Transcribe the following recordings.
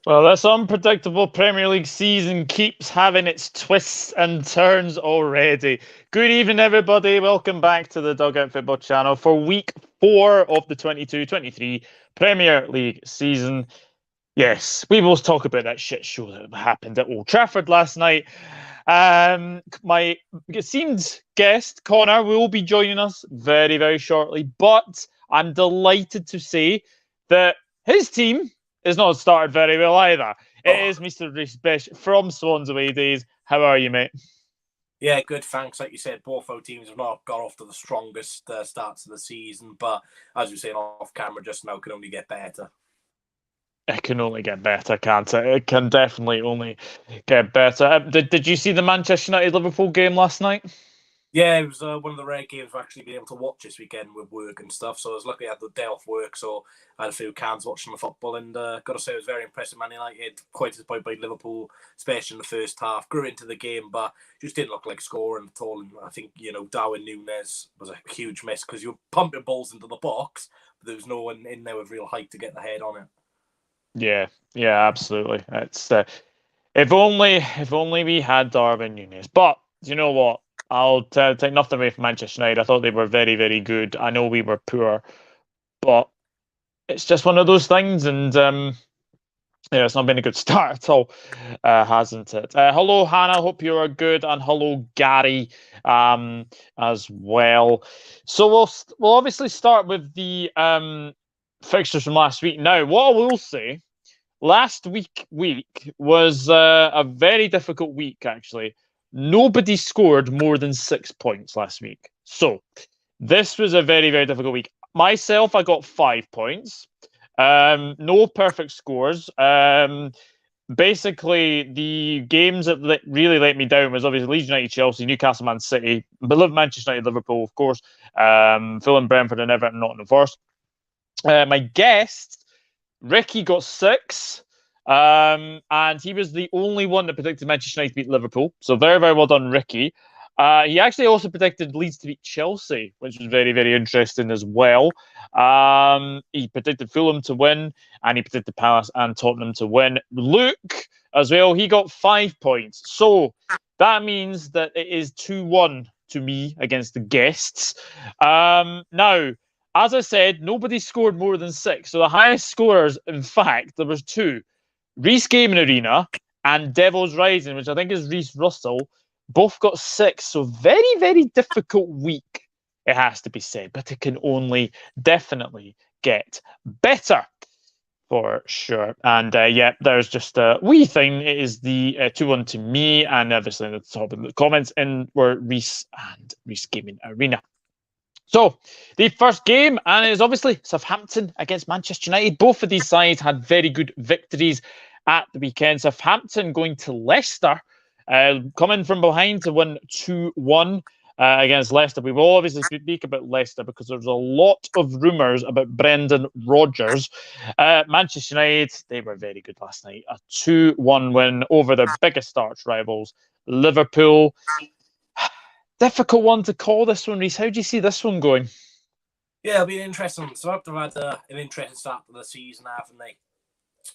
Well, this unpredictable Premier League season keeps having its twists and turns already. Good evening, everybody. Welcome back to the Dugout Football Channel for week 4 of the 22-23 Premier League season. Yes, we will talk about that shit show that happened at Old Trafford last night. My esteemed guest, Connor, will be joining us very, very shortly, but I'm delighted to say that his team is not started very well either. It is Mr. Rhys Bish from Swans Away Days. How are you, mate? Yeah, good, thanks. Like you said, both our teams have not got off to the strongest starts of the season, but as you were saying off camera just now, can only get better. It can only get better, can't it? It can definitely only get better. Did you see the Manchester United-Liverpool game last night? Yeah, it was one of the rare games I've actually been able to watch this weekend with work and stuff. So I was lucky I had the day off work, so I had a few cans watching the football, and got to say it was very impressive. Man United, quite disappointed by Liverpool, especially in the first half. Grew into the game, but just didn't look like scoring at all. And I think, Darwin Núñez was a huge miss because you were pumping balls into the box, but there was no one in there with real height to get the head on it. Yeah, absolutely. It's if only we had Darwin Núñez. But you know what? I'll take nothing away from Manchester United. I thought they were very, very good. I know we were poor, but it's just one of those things, and yeah, it's not been a good start at all, hasn't it? Hello, Hannah. Hope you are good, and hello, Gary, as well. So we'll obviously start with the fixtures from last week. Now, what I will say, last week was a very difficult week, actually. Nobody scored more than 6 points last week. So this was a very, very difficult week. Myself, I got 5 points. No perfect scores. Basically, the games that really let me down was obviously Leeds United, Chelsea, Newcastle, Man City, but Manchester United, Liverpool, of course, Fulham, Brentford, and Everton, Nottingham Forest. My guest, Ricky, got 6. And he was the only one that predicted Manchester United to beat Liverpool. So very, very well done, Ricky. He actually also predicted Leeds to beat Chelsea, which was very, very interesting as well. He predicted Fulham to win, and he predicted Palace and Tottenham to win. Luke, as well, he got 5 points. So that means that it is 2-1 to me against the guests. Now, as I said, nobody scored more than 6. So the highest scorers, in fact, there was 2. Reese Gaming Arena and Devil's Rising, which I think is Reese Russell, both got 6. So very, very difficult week, it has to be said. But it can only definitely get better, for sure. And yeah, there's just a wee thing. It is the 2-1 to me. And obviously, in the top of the comments were Reese and Reese Gaming Arena. So, the first game, and it is obviously Southampton against Manchester United. Both of these sides had very good victories at the weekend. Southampton going to Leicester, coming from behind to win 2-1 against Leicester. We will obviously speak about Leicester because there's a lot of rumours about Brendan Rodgers. Manchester United, they were very good last night. A 2-1 win over their biggest arch rivals, Liverpool. Difficult one to call this one, Reese. How do you see this one going? Yeah, it'll be interesting. So after had an interesting start to the season, haven't they?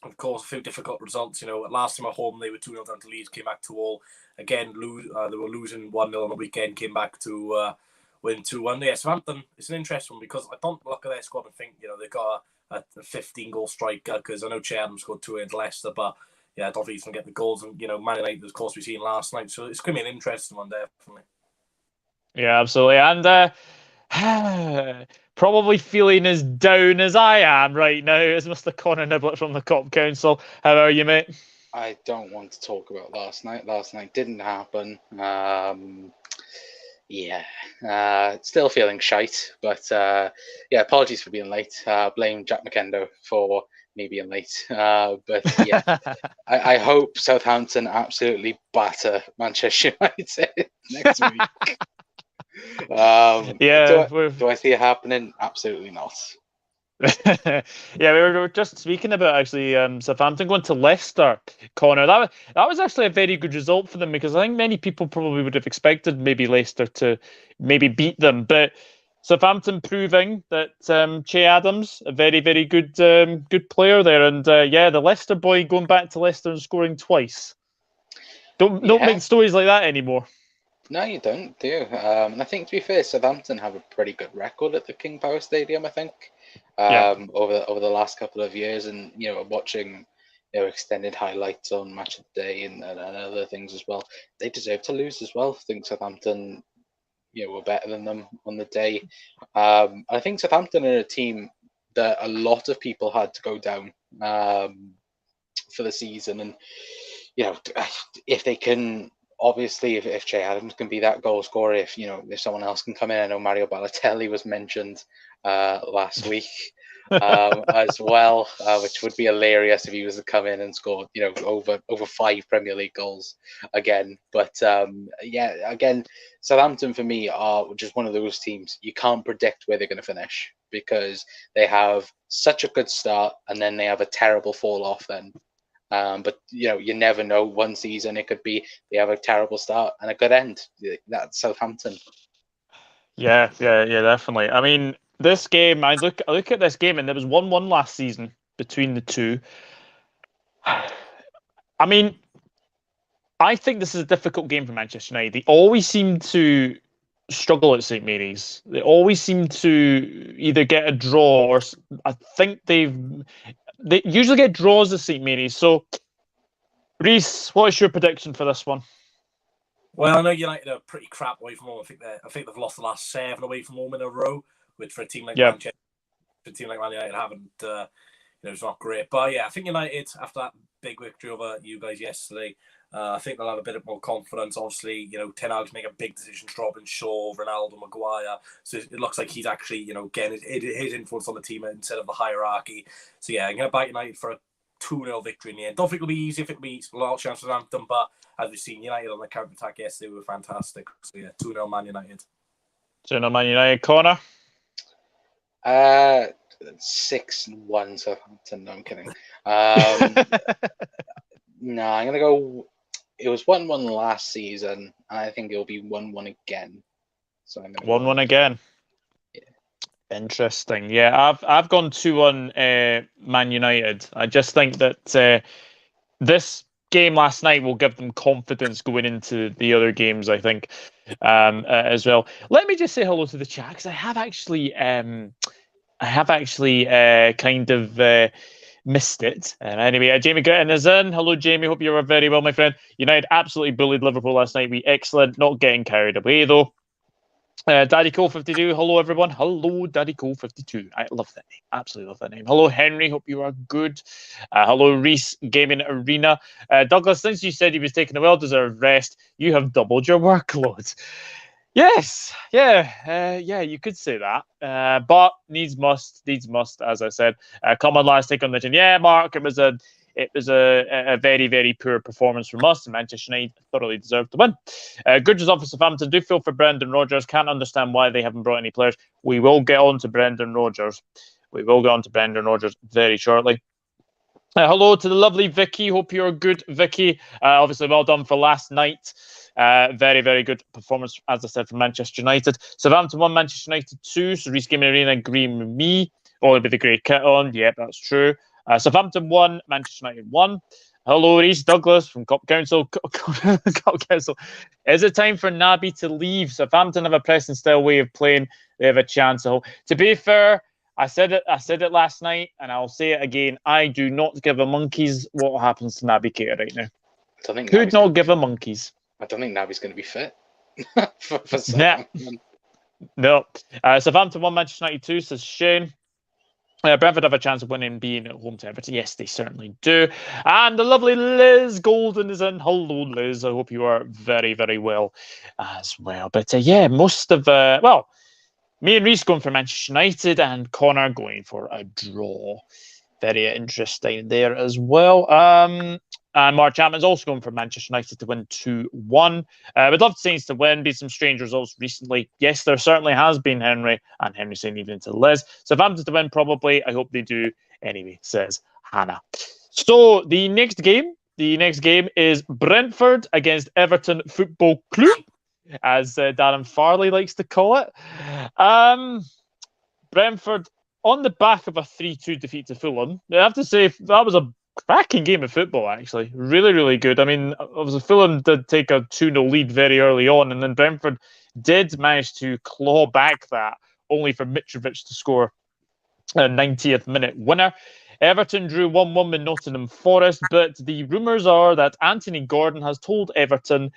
Of course, a few difficult results. Last time at home, they were 2-0 down to Leeds, came back to all. Again, they were losing 1-0 on the weekend, came back to win 2-1. Yeah, Southampton, it's an interesting one because I don't look at their squad and think, they've got a 15-goal striker because I know Che Adams scored 2 against Leicester, but yeah, I don't think he's going to get the goals. And, Man United, of course, we've seen last night. So it's going to be an interesting one, definitely. Yeah, absolutely. And probably feeling as down as I am right now is Mr. Connor Niblett from the Cop Council. How are you, mate? I don't want to talk about last night. Last night didn't happen. Still feeling shite. But yeah, apologies for being late. Blame Jack McKendo for me being late. But yeah, I hope Southampton absolutely batter Manchester United next week. Do I see it happening? Absolutely not. Yeah, we were just speaking about actually Southampton going to Leicester, Connor. That was actually a very good result for them because I think many people probably would have expected maybe Leicester to maybe beat them, but Southampton proving that Che Adams, a very, very good player there. And the Leicester boy going back to Leicester and scoring twice. Don't make stories like that anymore. No, you don't, do you? And I think, to be fair, Southampton have a pretty good record at the King Power Stadium, I think, over the last couple of years. And, watching extended highlights on Match of the Day and other things as well, they deserve to lose as well. I think Southampton were better than them on the day. I think Southampton are a team that a lot of people had to go down for the season. And, if they can, obviously, if Che Adams can be that goal scorer, if someone else can come in. I know Mario Balotelli was mentioned last week as well, which would be hilarious if he was to come in and score, over 5 Premier League goals again. But again, Southampton for me are just one of those teams you can't predict where they're going to finish, because they have such a good start and then they have a terrible fall off then. But you never know. One season it could be they have a terrible start and a good end. That's Southampton. Yeah, definitely. I mean, this game, I look at this game, and there was 1-1 last season between the two. I mean, I think this is a difficult game for Manchester United. They always seem to struggle at St Mary's. They always seem to either get a draw, or I think they usually get draws at St Mary's. So, Rhys, what is your prediction for this one? Well, I know United are pretty crap away from home. I think they've lost the last 7 away from home in a row, which for a team like Manchester, for a team like Man United haven't. It's not great. But yeah, I think United, after that big victory over you guys yesterday, I think they'll have a bit more confidence. Obviously, Ten Hag's make a big decision dropping Shaw, Ronaldo, Maguire. So it looks like he's actually, getting his influence on the team instead of the hierarchy. So yeah, I'm going to back United for a 2-0 victory in the end. Don't think it'll be easy. I think it'll be a lot of chance for Southampton, but as we've seen, United on the counter-attack yesterday were fantastic. So yeah, 2-0 Man United. 2-0 Man United. Connor? 6-1 Southampton. No, I'm kidding. No, I'm going to go... It was 1-1 last season, and I think it'll be 1-1 again. So I'm 1-1 again. Yeah. Interesting. Yeah, I've gone 2-1 Man United. I just think that this game last night will give them confidence going into the other games, I think, as well. Let me just say hello to the chat, because I have actually kind of missed it. Anyway, Jamie Gritton is in. Hello, Jamie. Hope you were very well, my friend. United absolutely bullied Liverpool last night. We excellent. Not getting carried away, though. Daddy Cole 52. Hello, everyone. Hello, Daddy Cole 52. I love that name. Absolutely love that name. Hello, Henry. Hope you are good. Hello, Rhys Gaming Arena. Douglas, since you said he was taking a well-deserved rest, you have doubled your workload. Yes, you could say that. But needs must, as I said. Come on, lads, take on the chin. Yeah, Mark, it was a very, very poor performance from us, and Manchester United thoroughly deserved to win. Good result for Southampton. Do feel for Brendan Rodgers. Can't understand why they haven't brought any players. We will get on to Brendan Rodgers. Very shortly. Hello to the lovely Vicky. Hope you're good, Vicky. Obviously, well done for last night. Very, very good performance, as I said, from Manchester United. Southampton 1, Manchester United 2. So Rhys Gaming Arena agreeing with me. Only with the grey kit on. Yep, that's true. Southampton 1, Manchester United 1. Hello, Rhys Douglas from Cop Council. Cop Council. Is it time for Naby to leave? Southampton have a pressing style way of playing. They have a chance. To be fair, I said it last night, and I'll say it again. I do not give a monkeys what happens to Naby Keita right now. Could not give a monkeys. I don't think Naby's going to be fit. for Southampton. No. Southampton 1, Manchester United 2, says Shane. Brentford have a chance of winning, being at home to Everton. Yes, they certainly do. And the lovely Liz Golden is in. Hello, Liz. I hope you are very, very well as well. But most of me and Rhys going for Manchester United, and Connor going for a draw. Very interesting there as well. And Mark Chapman's also going for Manchester United to win 2-1. We'd love Saints to win. Be some strange results recently. Yes, there certainly has been, Henry. And Henry saying even to Liz. Southampton to win, probably. I hope they do. Anyway, says Hannah. So the next game is Brentford against Everton Football Club. as Darren Farley likes to call it. Brentford, on the back of a 3-2 defeat to Fulham, I have to say that was a cracking game of football, actually. Really, really good. I mean, obviously Fulham did take a 2-0 lead very early on, and then Brentford did manage to claw back that, only for Mitrovic to score a 90th minute winner. Everton drew 1-1 with Nottingham Forest, but the rumours are that Anthony Gordon has told Everton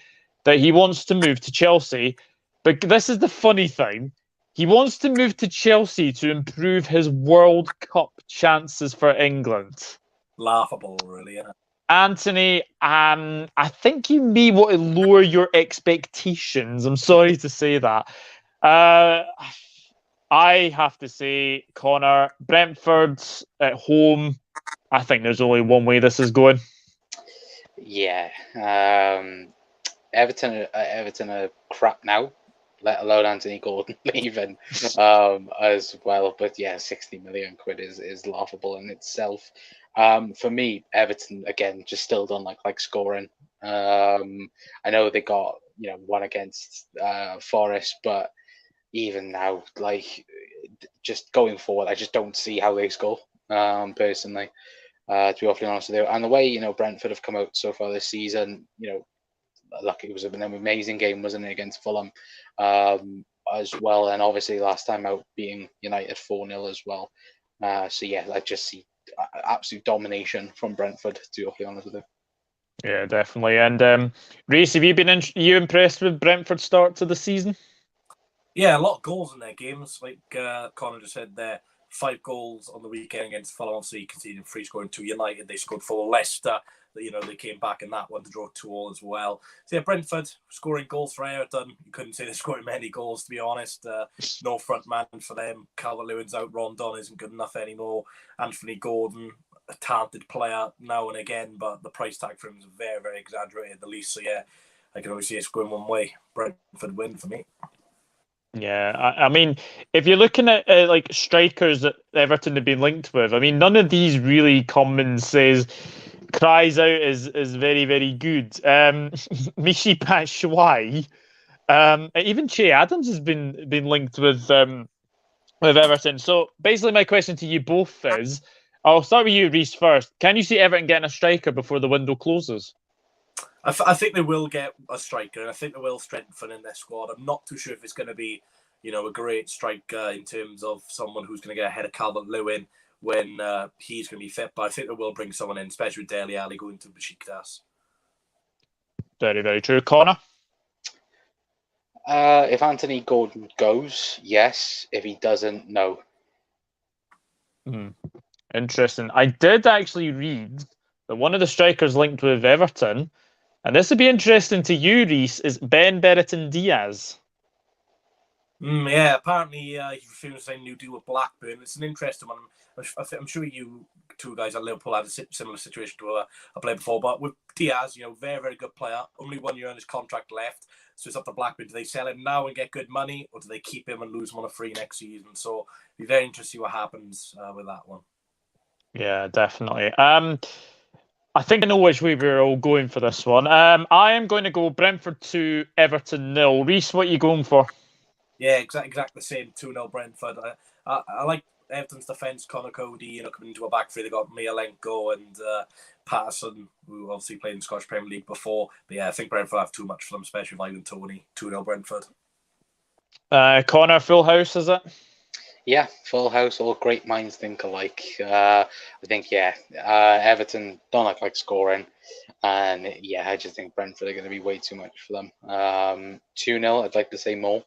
that he wants to move to Chelsea. But this is the funny thing. He wants to move to Chelsea to improve his World Cup chances for England. Laughable, really, isn't it? Anthony, I think you may want to lower your expectations. I'm sorry to say that. I have to say, Connor, Brentford at home, I think there's only one way this is going. Yeah. Everton are crap now, let alone Anthony Gordon leaving as well. But yeah, 60 million quid is laughable in itself. For me, Everton, again, just still don't like scoring. I know they got one against Forest, but even now, just going forward, I just don't see how they score, personally, to be awfully honest with you. And the way, Brentford have come out so far this season, lucky it was an amazing game, wasn't it, against Fulham, as well. And obviously last time out being United 4-0 as well. So yeah, I just see absolute domination from Brentford, to be awfully honest with you. Yeah, definitely. And Rhys, have you been you impressed with Brentford's start to the season? Yeah, a lot of goals in their games. Like Connor just said there, 5 goals on the weekend against Fulham. Obviously, conceding 3, scoring 2. United, they scored 4. Leicester, they came back in that one to draw 2-2 as well. So yeah, Brentford scoring goals for Everton. You couldn't say they're scoring many goals, to be honest. No front man for them. Calvert-Lewin's out. Rondon isn't good enough anymore. Anthony Gordon, a talented player now and again, but the price tag for him is very, very exaggerated, at the least. So yeah, I can only see it's going one way. Brentford win for me. Yeah, I mean, if you're looking at like strikers that Everton have been linked with, I mean, none of these really come and cries out is very, very good. Michy Batshuayi, even Che Adams has been linked with Everton. So basically, my question to you both is, I'll start with you, Rhys, first. Can you see Everton getting a striker before the window closes? I think they will get a striker, and I think they will strengthen in their squad. I'm not too sure if it's going to be, a great striker in terms of someone who's going to get ahead of Calvert-Lewin when he's going to be fit. But I think they will bring someone in, especially with Dele Alli going to Besiktas. Very, very true. Connor? If Anthony Gordon goes, yes. If he doesn't, no. Interesting. I did actually read that one of the strikers linked with Everton, and this would be interesting to you, Rhys, is Ben Bertrand Diaz. Yeah, apparently he refused to sign a new deal with Blackburn. It's an interesting one. I'm sure you two guys at Liverpool had a similar situation to a player before, but with Diaz, very, very good player. Only 1 year on his contract left, so it's up to Blackburn. Do they sell him now and get good money, or do they keep him and lose him on a free next season? So it'll be very interesting to see what happens with that one. Yeah, definitely. I think I know which way we're all going for this one. I am going to go Brentford 2, Everton 0. Rhys, what are you going for? Yeah, exactly the same. 2-0 Brentford. I like Everton's defence. Connor Cody, coming into a back three. They got Mialenko and Patterson, who obviously played in the Scottish Premier League before. But yeah, I think Brentford have too much for them, especially with Ivan Toney. 2-0 Brentford. Connor, full house, is it? Yeah, full house. All great minds think alike. I think, Everton don't like scoring. And yeah, I just think Brentford are going to be way too much for them. 2-0, I'd like to say more.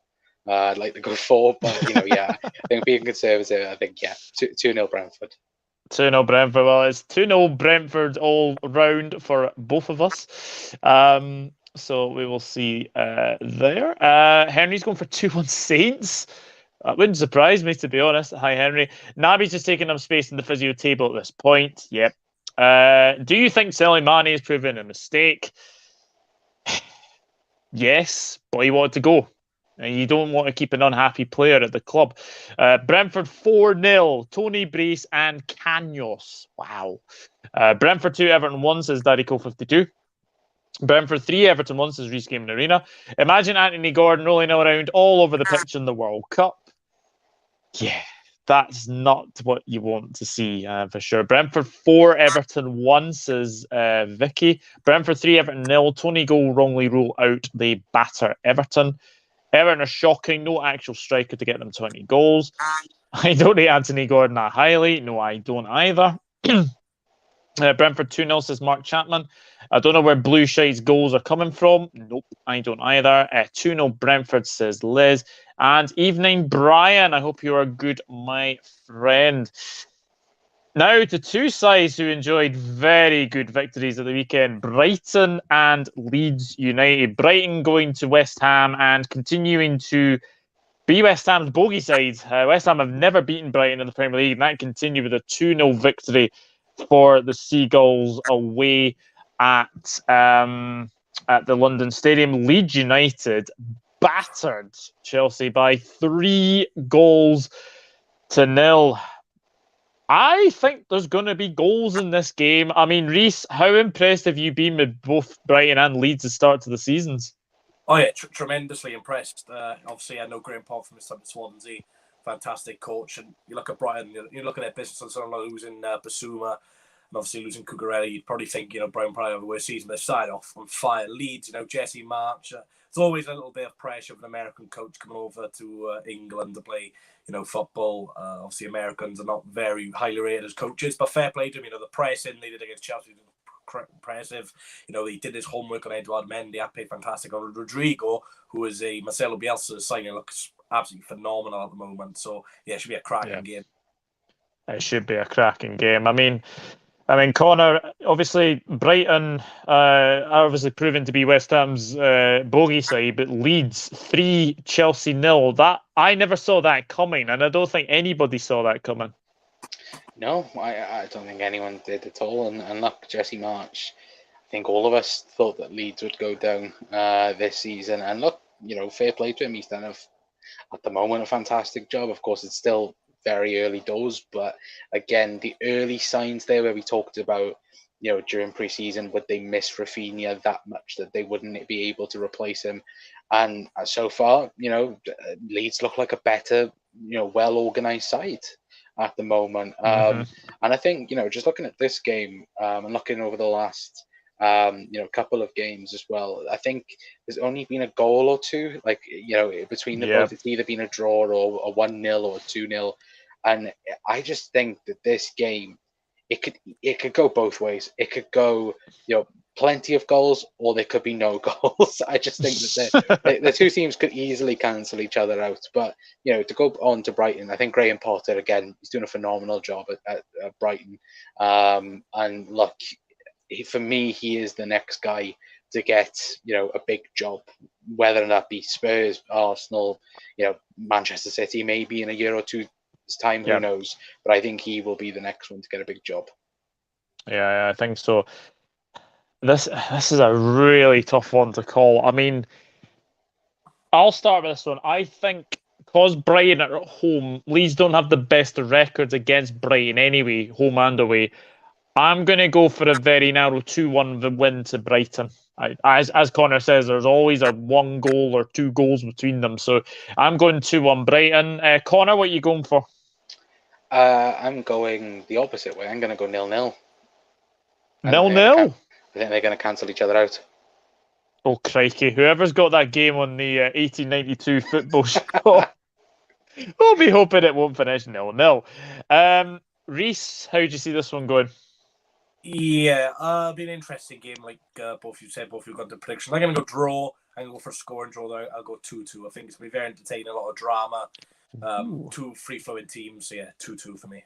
I'd like to go 4, but I think being conservative, I think 2-0 Brentford. 2-0 Brentford. Well, it's 2-0 Brentford all round for both of us. So we will see there. Henry's going for 2-1 Saints. That wouldn't surprise me, to be honest. Hi, Henry. Naby's just taking up space in the physio table at this point. Yep. Do you think selling Mane is proving a mistake? Yes, but he wanted to go. And you don't want to keep an unhappy player at the club. Brentford 4-0. Tony Brace and Canos. Wow. Brentford 2, Everton 1, says Daddy Co 52. Brentford 3, Everton 1, says Rhys Gaming Arena. Imagine Anthony Gordon rolling around all over the pitch in the World Cup. Yeah, that's not what you want to see, for sure. Brentford 4, Everton 1, says Vicky. Brentford 3, Everton 0. Tony Goal wrongly rule out. They batter Everton. Everton are shocking. No actual striker to get them 20 goals. I don't rate Anthony Gordon that highly. No, I don't either. Brentford 2-0, says Mark Chapman. I don't know where Blue Shide's goals are coming from. Nope, I don't either. 2-0 Brentford, says Liz. And evening, Brian. I hope you are good, my friend. Now to two sides who enjoyed very good victories at the weekend. Brighton and Leeds United. Brighton going to West Ham and continuing to be West Ham's bogey side. West Ham have never beaten Brighton in the Premier League, and that continued with a 2-0 victory for the Seagulls away at the London Stadium. Leeds United battered Chelsea by 3-0. I think there's going to be goals in this game. I mean, Rhys, how impressed have you been with both Brighton and Leeds at the start to the seasons? Oh yeah, tremendously impressed. Obviously, I know Graham Potter from his time at Swansea, fantastic coach. And you look at Brighton, you look at their business and someone like losing Basuma, and obviously losing Cucurella, you'd probably think, Brighton probably have the worst season. They started off on fire. Leeds, Jesse March. It's always a little bit of pressure of an American coach coming over to England to play, football. Obviously, Americans are not very highly rated as coaches, but fair play to them. The pressing they did against Chelsea was impressive. He did his homework on Eduard Mendy. I played fantastic on Rodrigo, who is a Marcelo Bielsa signing, looks absolutely phenomenal at the moment. So yeah, it should be a cracking game. It should be a cracking game. I mean, Connor, obviously Brighton are obviously proven to be West Ham's bogey side, but Leeds 3, Chelsea 0. That I never saw that coming, and I don't think anybody saw that coming. No, I don't think anyone did at all. And look, Jesse March, I think all of us thought that Leeds would go down this season. And look, fair play to him. He's done, at the moment, a fantastic job. Of course, it's still very early doors, but again, the early signs there where we talked about, during pre-season, would they miss Rafinha that much that they wouldn't be able to replace him? And so far, Leeds look like a better, well-organised side at the moment. And I think, just looking at this game and looking over the last, couple of games as well, I think there's only been a goal or two, between the both. It's either been a draw or a 1-0 or a 2-0. And I just think that this game, it could go both ways. It could go, plenty of goals, or there could be no goals. I just think that the two teams could easily cancel each other out. But, to go on to Brighton, I think Graham Potter, again, he's doing a phenomenal job at Brighton. And look, for me, he is the next guy to get, a big job, whether that be Spurs, Arsenal, Manchester City, maybe in a year or two's time, who knows? But I think he will be the next one to get a big job. Yeah, I think so. This is a really tough one to call. I mean, I'll start with this one. I think because Brighton are at home, Leeds don't have the best records against Brighton anyway, home and away. I'm going to go for a very narrow 2-1 win to Brighton. As Connor says, there's always a 1 goal or 2 goals between them. So I'm going 2-1 Brighton. Connor, what are you going for? I'm going the opposite way. I'm going to go 0-0. 0-0? I think they're going to cancel each other out. Oh, crikey. Whoever's got that game on the 1892 football show, we'll be hoping it won't finish 0-0. Rhys, how do you see this one going? Yeah, be an interesting game, like both you said, both you've got the predictions. I'm going to go draw. I'm going to go for score and draw. I'll go 2-2. I think it's going to be very entertaining, a lot of drama. 2 free-flowing teams. So yeah, 2-2 for me.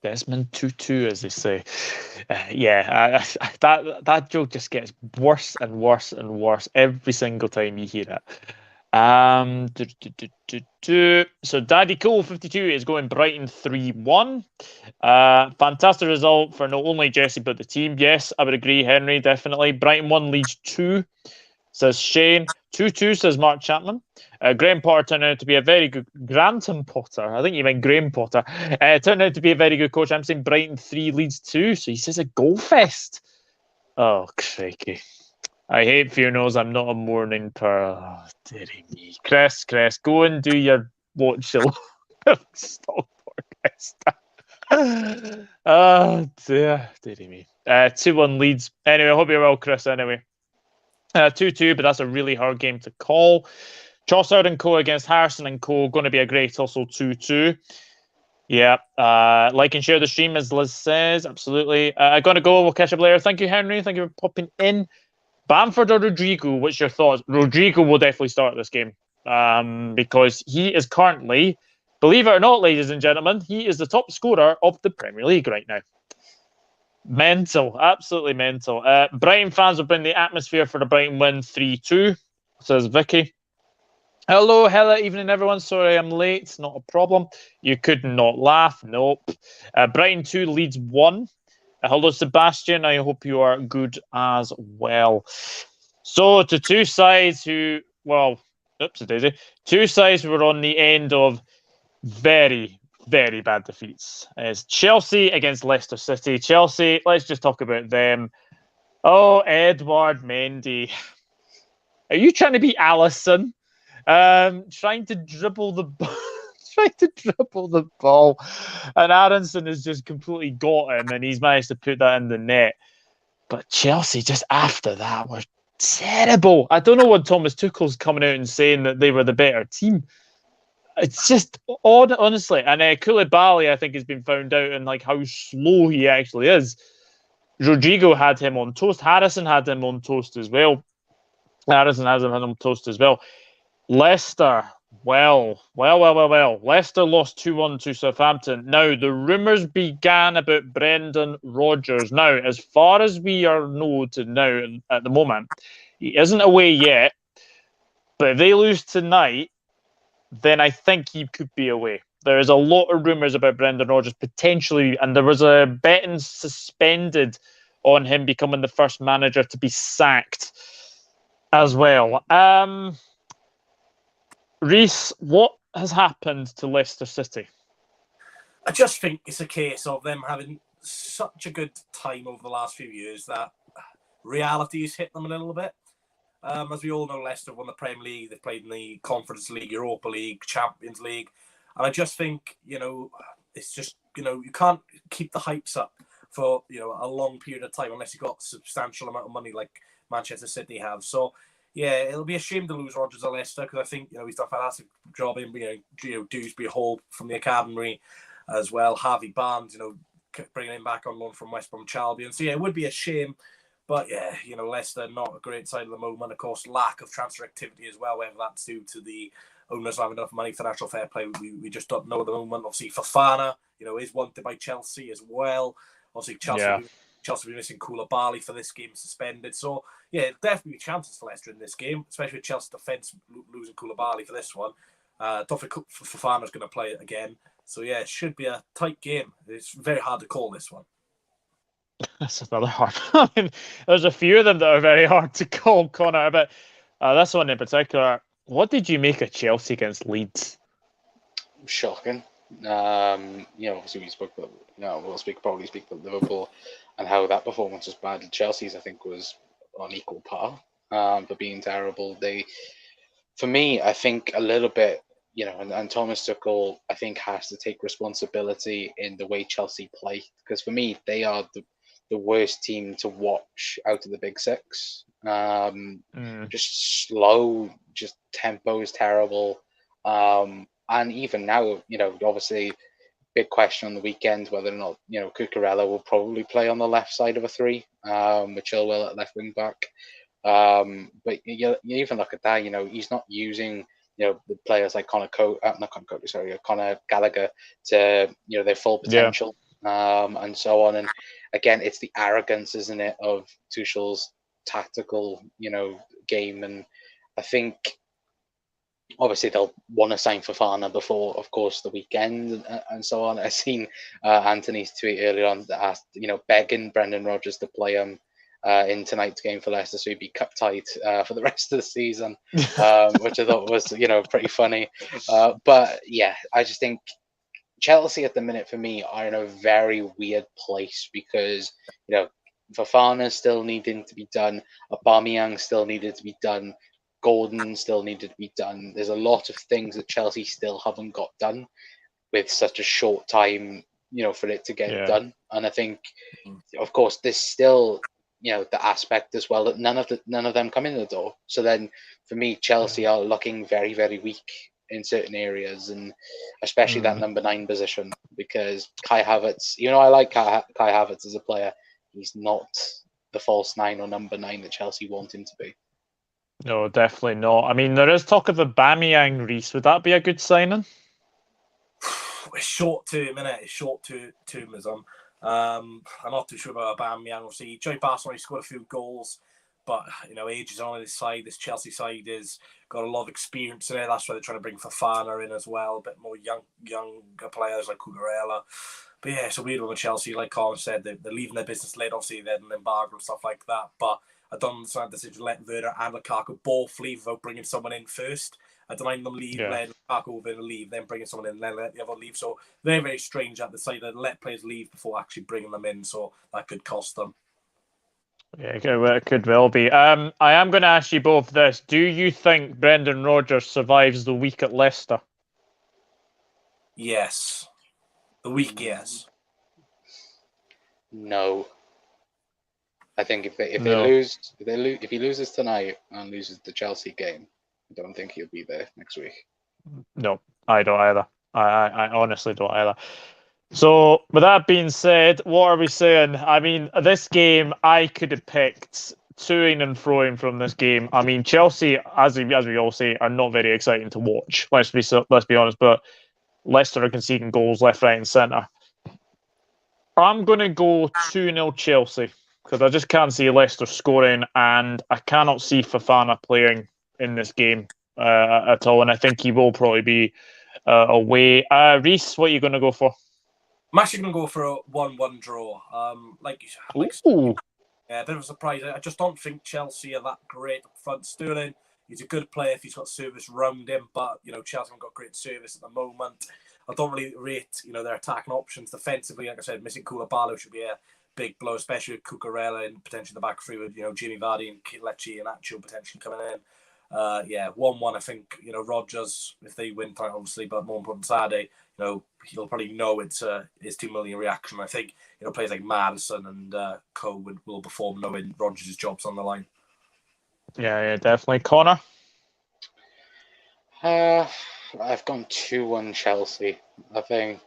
Desmond Tutu, as they say. That joke just gets worse and worse and worse every single time you hear it. So Daddy Cool 52 is going Brighton 3-1. Fantastic result for not only Jesse but the team. Yes, I would agree, Henry, definitely. Brighton 1, Leeds 2, says Shane. 2-2, says Mark Chapman. Graham Potter turned out to be a very good... Grantham Potter. I think you meant Graham Potter. Turned out to be a very good coach. I'm saying Brighton 3, Leeds 2. So he says a goal fest. Oh, crikey. I hate funerals. I'm not a mourning per. Oh, dearie me. Chris, go and do your watch the stop podcast. Oh, dearie me. 2-1 Leeds. Anyway, I hope you're well, Chris, anyway. 2-2, but that's a really hard game to call. Trossard and Co against Harrison and Co. Going to be a great tussle, 2-2. Yeah, like and share the stream, as Liz says. Absolutely. I'm going to go. We'll catch up later. Thank you, Henry. Thank you for popping in. Bamford or Rodrigo? What's your thoughts? Rodrigo will definitely start this game because he is currently, believe it or not, ladies and gentlemen, he is the top scorer of the Premier League right now. Mental, absolutely mental. Brighton fans will bring the atmosphere for the Brighton win 3-2, says Vicky. Hello, evening everyone. Sorry I'm late. Not a problem. You could not laugh. Nope. Brighton 2, Leeds 1. Hello, Sebastian. I hope you are good as well. So, to two sides who, well, oopsie-daisy. Two sides who were on the end of very, very bad defeats. It's Chelsea against Leicester City. Chelsea, let's just talk about them. Oh, Edward Mendy. Are you trying to be Allison? Trying to dribble the ball, and Aronson has just completely got him, and he's managed to put that in the net. But Chelsea, just after that, were terrible. I don't know what Thomas Tuchel's coming out and saying that they were the better team. It's just odd, honestly. And Koulibaly, I think, has been found out in like how slow he actually is. Rodrigo had him on toast. Harrison had him on toast as well. Leicester, well. Leicester lost 2-1 to Southampton. Now, the rumours began about Brendan Rodgers. Now, as far as we are known to now at the moment, he isn't away yet. But if they lose tonight, then I think he could be away. There is a lot of rumours about Brendan Rodgers potentially, and there was a betting suspended on him becoming the first manager to be sacked as well. Rhys, what has happened to Leicester City? I just think it's a case of them having such a good time over the last few years that reality has hit them a little bit. As we all know, Leicester won the Premier League. They've played in the Conference League, Europa League, Champions League. And I just think, it's just, you can't keep the hypes up for, a long period of time unless you've got a substantial amount of money like Manchester City have. So, yeah, it'll be a shame to lose Rodgers at Leicester because I think, he's done a fantastic job in, Dewsbury Hall from the academy as well. Harvey Barnes, bringing him back on loan from West Bromwich Albion. So, yeah, it would be a shame. But, yeah, Leicester, not a great side at the moment. Of course, lack of transfer activity as well, whether that's due to the owners not having enough money, financial fair play, we just don't know at the moment. Obviously, Fofana, is wanted by Chelsea as well. Obviously, Chelsea will be missing Koulibaly for this game, suspended. So, yeah, definitely chances for Leicester in this game, especially with Chelsea defence losing Koulibaly for this one. Don't think Fofana's going to play it again. So, yeah, it should be a tight game. It's very hard to call this one. That's another hard. I mean, there's a few of them that are very hard to call, Connor. But this one in particular, what did you make of Chelsea against Leeds? Shocking. Obviously we spoke about. We'll probably speak about Liverpool and how that performance was bad. Chelsea's, I think, was on equal par for being terrible. For me, I think a little bit. And Thomas Tuchel, I think, has to take responsibility in the way Chelsea play because for me, they are the worst team to watch out of the big six. Just slow, just tempo is terrible. And even now, obviously, big question on the weekend whether or not, Cucurella will probably play on the left side of a three, with Chilwell at left wing back. But you even look at that, he's not using, the players like Connor Gallagher to, their full potential. And so on. And again, it's the arrogance, isn't it, of Tuchel's tactical, game. And I think obviously they'll want to sign Fofana before, of course, the weekend and so on. I've seen Anthony's tweet earlier on that asked, begging Brendan Rodgers to play him in tonight's game for Leicester, so he'd be cup tight for the rest of the season, which I thought was, pretty funny. But yeah, I just think Chelsea at the minute for me are in a very weird place because, Fofana still needing to be done. Aubameyang still needed to be done. Gordon still needed to be done. There's a lot of things that Chelsea still haven't got done with such a short time, for it to get done. And I think, of course, there's still, the aspect as well that none of them come in the door. So then, for me, Chelsea are looking very, very weak in certain areas, and especially that number 9 position, because Kai Havertz, I like Kai Havertz as a player, he's not the false 9 or number 9 that Chelsea want him to be. No, definitely not. I mean, there is talk of Aubameyang, Rhys. Would that be a good signing? It's short term, isn't it? It's short termism. I'm not too sure about Aubameyang. Obviously, he joined Barcelona, he scored a few goals, but age is on his side. This Chelsea side has got a lot of experience in it. That's why they're trying to bring Fofana in as well, a bit more younger players like Cucurella. But yeah, it's a weird one with Chelsea. Like Colin said, they're leaving their business late, obviously, then an embargo and stuff like that. But I don't understand the decision to let Werner and Lukaku both leave without bringing someone in first. I don't mind them leave, let Lukaku Werner leave, then bringing someone in, then let the other leave. So very, very strange that they decided to let players leave before actually bringing them in. So that could cost them. Yeah, it could well be. I am going to ask you both this. Do you think Brendan Rodgers survives the week at Leicester? Yes. The week, yes. No. I think if he loses tonight and loses the Chelsea game, I don't think he'll be there next week. No, I don't either. I honestly don't either. So, with that being said, what are we saying? I mean, this game, I could have picked toing and froing from this game. I mean, Chelsea, as we all say, are not very exciting to watch. Let's be honest. But Leicester are conceding goals left, right, and centre. I'm going to go 2-0 Chelsea because I just can't see Leicester scoring, and I cannot see Fofana playing in this game at all. And I think he will probably be away. Rhys, what are you going to go for? I'm actually going to go for a 1-1 draw. Yeah, a bit of a surprise. I just don't think Chelsea are that great up front. Sterling, he's a good player if he's got service round him, but Chelsea haven't got great service at the moment. I don't really rate their attacking options defensively. Like I said, missing Koulibaly should be a big blow, especially with Cucurella and potentially the back three with Jamie Vardy and Kelechi and Acho potentially coming in. 1-1. I think Rodgers, if they win tonight, obviously, but more important Saturday, he'll probably know it's his 2 million reaction. I think players like Madison and Co will perform knowing Rodgers' job's on the line. Yeah, definitely. Connor? I've gone 2-1 Chelsea. I think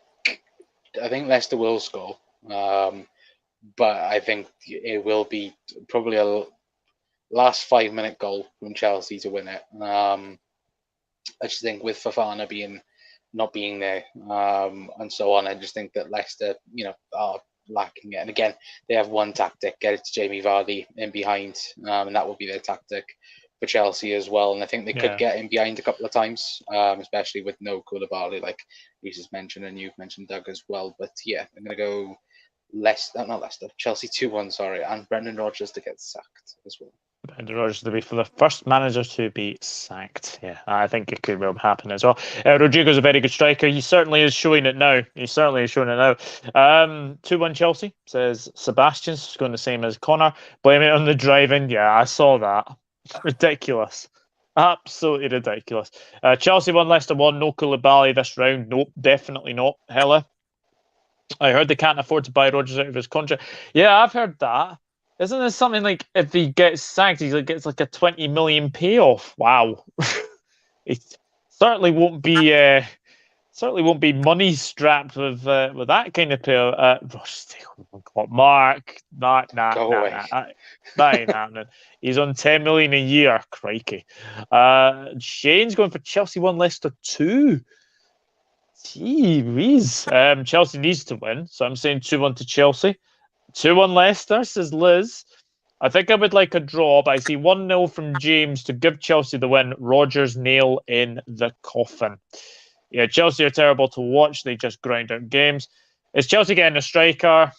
Leicester will score, but I think it will be probably a last 5-minute goal from Chelsea to win it. I just think with Fofana not being there and so on, I just think that Leicester, are lacking it. And again, they have one tactic: get it to Jamie Vardy in behind, and that will be their tactic for Chelsea as well. And I think they could get in behind a couple of times, especially with no Koulibaly, like Rhys has mentioned and you've mentioned, Doug, as well. But yeah, I'm going to go Chelsea 2-1, sorry, and Brendan Rodgers to get sacked as well. Brendan Rodgers to be for the first manager to be sacked. Yeah, I think it could well happen as well. Rodrigo's a very good striker. He certainly is showing it now. 2-1 Chelsea, says Sebastian's going the same as Connor. Blame it on the driving. Yeah, I saw that. Ridiculous. Absolutely ridiculous. Chelsea 1, Leicester 1. No Koulibaly this round. Nope, definitely not. Hella. I heard they can't afford to buy Rodgers out of his contract. Yeah, I've heard that. Isn't this something like if he gets sacked, he gets like a 20 million payoff? Wow. It certainly won't be money strapped with that kind of pay. Mark, that ain't happening. He's on 10 million a year. Crikey. Shane's going for Chelsea 1, Leicester 2. Gee whiz. Chelsea needs to win, so I'm saying 2-1 to Chelsea. 2-1 Leicester, says Liz. I think I would like a draw, but I see 1-0 from James to give Chelsea the win. Rodgers nail in the coffin. Yeah, Chelsea are terrible to watch. They just grind out games. Is Chelsea getting a striker?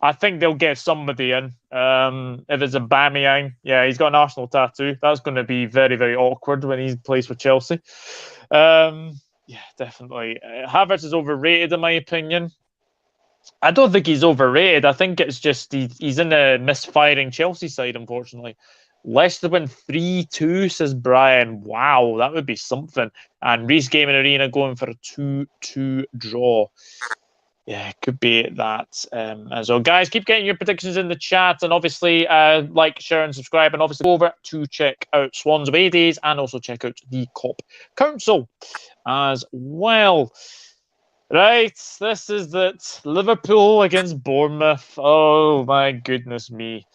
I think they'll get somebody in. If it's Aubameyang, yeah, he's got an Arsenal tattoo. That's going to be very, very awkward when he plays for Chelsea. Yeah, definitely. Havertz is overrated, in my opinion. I don't think he's overrated. I think it's just he's in a misfiring Chelsea side, unfortunately. Leicester win 3-2, says Brian. Wow, that would be something. And Rhys Gaming Arena going for a 2-2 draw. Yeah, it could be that as well. Guys, keep getting your predictions in the chat, and obviously like, share, and subscribe, and obviously go over to check out Swans Away Days and also check out the Cop Council as well. Right, this is it. Liverpool against Bournemouth. Oh my goodness me.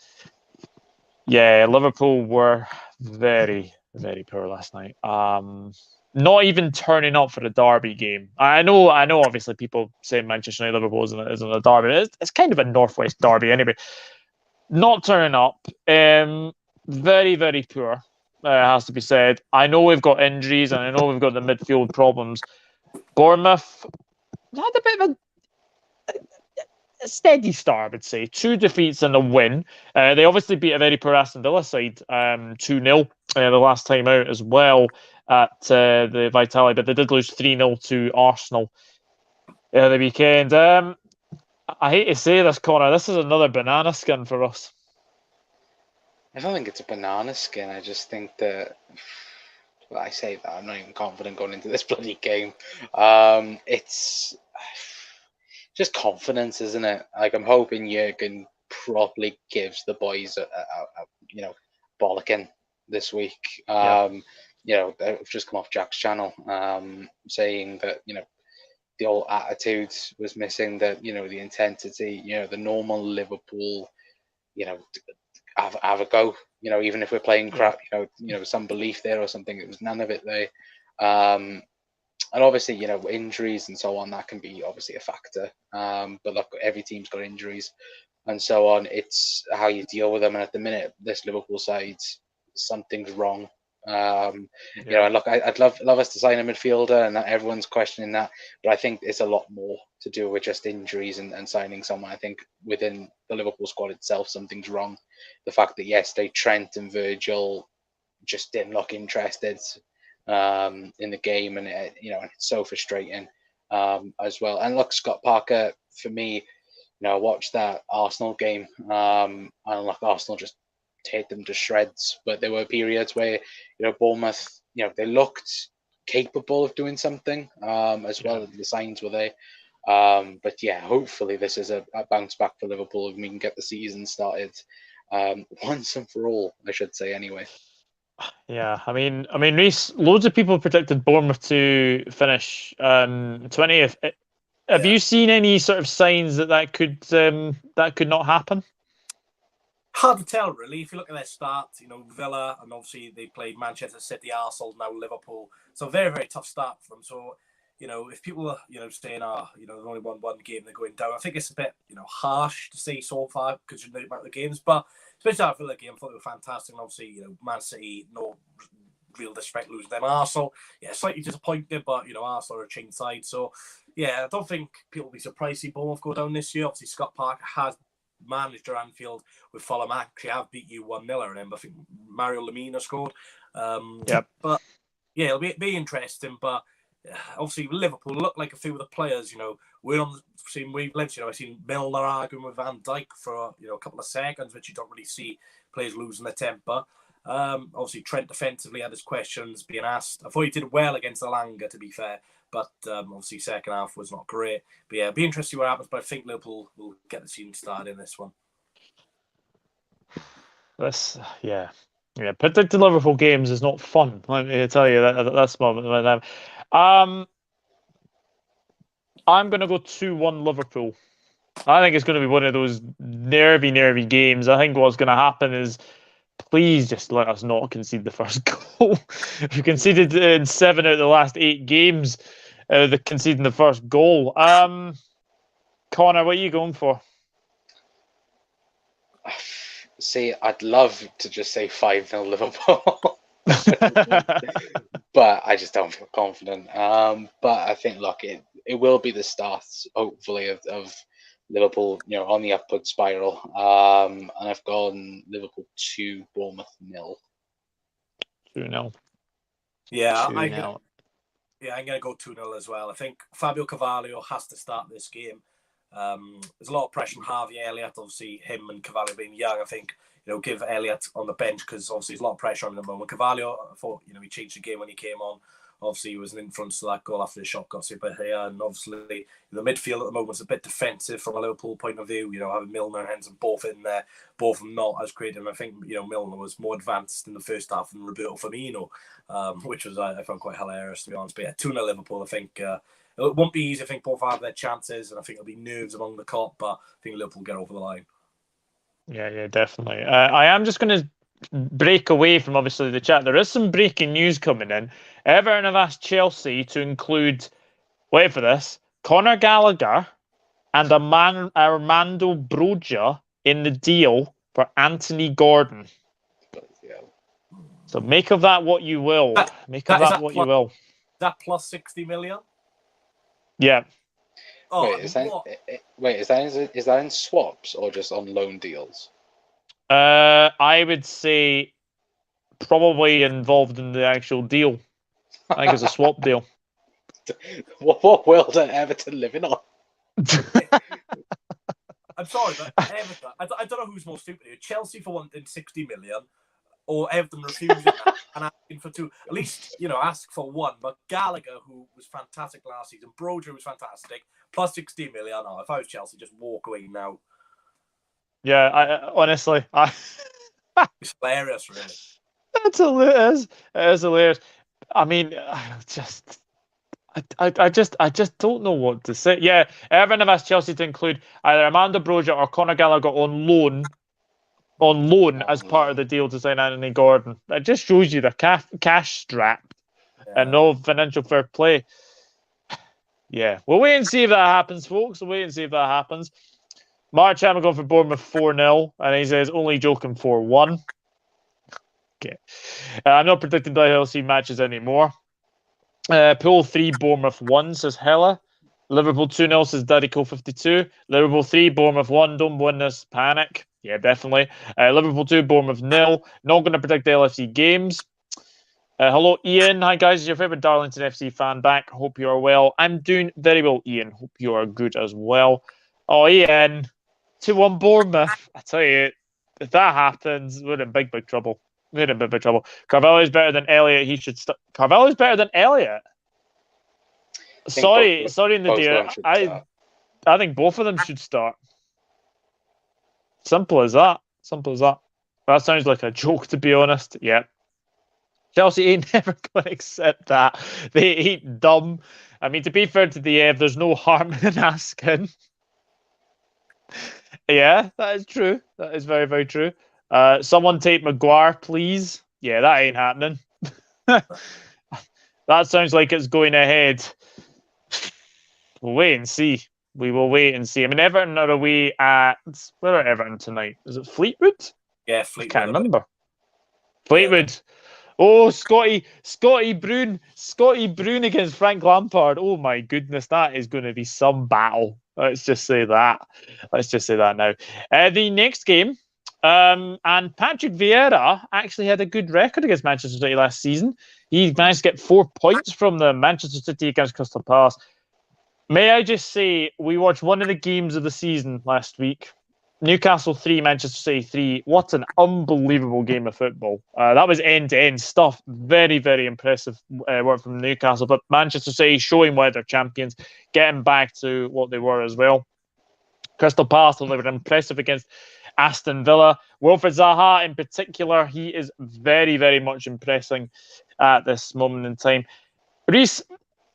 Yeah, Liverpool were very, very poor last night. Not even turning up for the derby game. I know. Obviously, people say Manchester United Liverpool isn't a derby. It's kind of a northwest derby anyway. Not turning up. Very, very poor. Has to be said. I know we've got injuries, and I know we've got the midfield problems. Bournemouth had a bit of a steady start, I would say. 2 defeats and a win. They obviously beat a very poor Aston Villa side 2-0 the last time out as well at the Vitality, but they did lose 3-0 to Arsenal the weekend. I hate to say this, Connor, this is another banana skin for us. I don't think it's a banana skin. I just think that, well, I say that, I'm not even confident going into this bloody game. It's just confidence, isn't it? Like, I'm hoping Jurgen properly gives the boys a bollocking this week. I've just come off Jack's channel saying that, the old attitude was missing, that, the intensity, the normal Liverpool, have a go, even if we're playing crap, some belief there or something. It was none of it there. And obviously, injuries and so on, that can be obviously a factor. But look, every team's got injuries and so on. It's how you deal with them. And at the minute, this Liverpool side, something's wrong. And look, I'd love us to sign a midfielder, and everyone's questioning that. But I think it's a lot more to do with just injuries and signing someone. I think within the Liverpool squad itself, something's wrong. The fact that yesterday Trent and Virgil just didn't look interested in the game, and it's so frustrating as well. And look, Scott Parker, for me, I watched that Arsenal game, and look, Arsenal just take them to shreds. But there were periods where Bournemouth, they looked capable of doing something as well. The signs were there. But yeah, hopefully this is a bounce back for Liverpool, and we can get the season started once and for all, I should say, anyway. Yeah, I mean, Rhys, loads of people predicted Bournemouth to finish 20th. Have you seen any sort of signs that could not happen? Hard to tell, really. If you look at their start, Villa, and obviously they played Manchester City, Arsenal, now Liverpool. So very, very tough start for them. So, if people are, saying, they've only won one game, they're going down, I think it's a bit, harsh to say so far because you know about the games. But especially after the game, I thought they were fantastic. And obviously, Man City, no real disrespect losing them. Arsenal, slightly disappointed, but, Arsenal are a chain side. So, I don't think people will be surprised to see Bournemouth go down this year. Obviously, Scott Parker has managed at Anfield with Fulham. Actually, I've beat you 1-0, I remember. I think Mario Lemina scored. But yeah, it'll be interesting. But obviously, Liverpool look like a few of the players. We're on the same wavelengths. I've seen Milner arguing with Van Dijk for a couple of seconds, which you don't really see players losing their temper. Obviously, Trent defensively had his questions being asked. I thought he did well against Alanga, to be fair. But obviously, second half was not great. But yeah, it'll be interesting what happens. But I think Liverpool will get the season started in this one. Predicting Liverpool games is not fun. Let me tell you that's moment. I'm going to go 2-1 Liverpool. I think it's going to be one of those nervy games. I think what's going to happen is, please just let us not concede the first goal. We've conceded in 7 out of the last 8 games. Conceding the first goal. Connor, what are you going for? See, I'd love to just say 5-0 Liverpool. But I just don't feel confident. But I think, look, it will be the start, hopefully, of Liverpool, on the upward spiral. And I've gone Liverpool 2, Bournemouth 0. 2-0. Yeah, 2-0. I'm going to go 2-0 as well. I think Fabio Carvalho has to start this game. There's a lot of pressure on Harvey Elliott. Obviously, him and Cavallo being young, I think, give Elliott on the bench because obviously there's a lot of pressure on him at the moment. Cavallo, I thought, he changed the game when he came on. Obviously, he was an influence to that goal after the shot got super here. And obviously, the midfield at the moment is a bit defensive from a Liverpool point of view. Having Milner and Henderson both in there, both of them not as creative. And I think, Milner was more advanced in the first half than Roberto Firmino, which was, I found quite hilarious, to be honest. But yeah, 2-0 Liverpool, I think. It won't be easy. I think both have their chances, and I think it'll be nerves among the cop, but I think Liverpool get over the line. Yeah, definitely. I am just going to break away from obviously the chat. There is some breaking news coming in. Everton have asked Chelsea to include, wait for this, Conor Gallagher and Armando Broja in the deal for Anthony Gordon. So make of that what you will. Make of that what you will. That plus 60 million? Yeah. Oh, is that in swaps or just on loan deals? I would say probably involved in the actual deal. I think it's a swap deal. What world are Everton living on? I'm sorry, but Everton, I don't know who's more stupid here. Chelsea for wanting 60 million or Everton refusing that and asking for 2. At least, ask for 1. But Gallagher, who was fantastic last season, Broja was fantastic, plus 60 million. Oh, if I was Chelsea, just walk away now. Yeah, I honestly, it's hilarious, really. It's hilarious. It is hilarious. I mean, I just don't know what to say. Yeah, Everton have asked Chelsea to include either Amanda Broja or Conor Gallagher on loan as part of the deal to sign Anthony Gordon. It just shows you they're cash strapped and no financial fair play. Yeah, we'll wait and see if that happens, folks. We'll wait and see if that happens. March Hammer going for Bournemouth 4-0, and he says only joking 4-1. Okay. I'm not predicting DLC matches anymore. Pool 3, Bournemouth 1, says Hella. Liverpool 2-0, says Daddy Cole 52. Liverpool 3, Bournemouth 1. Don't win this. Panic. Yeah, definitely. Liverpool 2, Bournemouth 0. Not going to predict the LFC games. Hello, Ian. Hi, guys. Is your favourite Darlington FC fan back? Hope you are well. I'm doing very well, Ian. Hope you are good as well. Oh, Ian. 2-1 Bournemouth. I tell you, if that happens, we're in big trouble. We're in big trouble. Carvalho's better than Elliott. He should start. Carvalho's better than Elliott. Sorry, Nadir. I think both of them should start. Simple as that. That sounds like a joke, to be honest. Yeah. Chelsea ain't never going to accept that. They ain't dumb. I mean, to be fair to the Ev, there's no harm in asking. Yeah, that is true. That is very, very true. Someone take Maguire, please. Yeah, that ain't happening. That sounds like it's going ahead. We'll wait and see. We will wait and see. I mean, Everton are away at... Where are Everton tonight? Is it Fleetwood? Yeah, Fleetwood. I can't remember. Fleetwood. Yeah. Oh, Scotty Brune against Frank Lampard. Oh my goodness, that is going to be some battle. Let's just say that now. The next game, and Patrick Vieira actually had a good record against Manchester City last season. He managed to get 4 points from the Manchester City against Crystal Palace. May I just say, we watched one of the games of the season last week. Newcastle 3, Manchester City 3. What an unbelievable game of football. That was end-to-end stuff. Very, very impressive work from Newcastle. But Manchester City showing why they're champions, getting back to what they were as well. Crystal Palace delivered impressive against Aston Villa. Wilfred Zaha in particular, he is very, very much impressing at this moment in time. Rhys,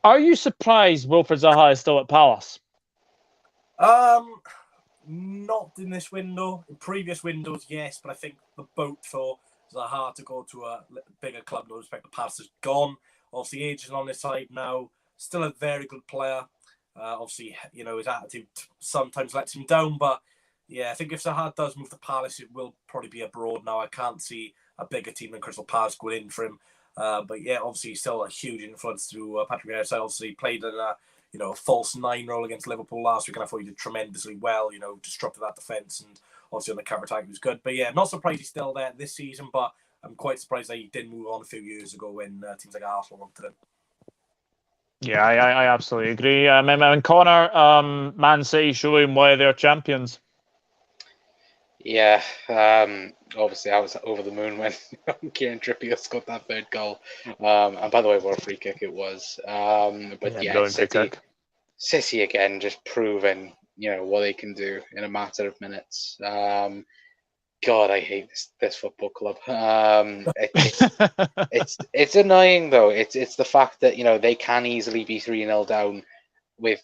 are you surprised Wilfred Zaha is still at Palace? Not in this window. In previous windows, yes, but I think the boat for Zaha to go to a bigger club, no respect, the past is gone. Obviously, age is on his side now. Still a very good player. Obviously, his attitude sometimes lets him down, but yeah, I think if Zaha does move to Palace, it will probably be abroad now. I can't see a bigger team than Crystal Palace going in for him. But yeah, obviously, still a huge influence through Patrick Vieira. Obviously, he played in a false 9 role against Liverpool last week, and I thought he did tremendously well, disrupted that defence, and obviously on the counter-attack he was good. But yeah, I'm not surprised he's still there this season, but I'm quite surprised that he did move on a few years ago when teams like Arsenal wanted him. Yeah, I absolutely agree. And Connor, Man City showing why they're champions. Yeah, obviously I was over the moon when Kieran Trippier scored that third goal. And by the way, what a free kick it was. But yeah, Brilliant free kick. City again, just proving what they can do in a matter of minutes. God, I hate this football club. It's annoying though. It's the fact that they can easily be 3-0 down with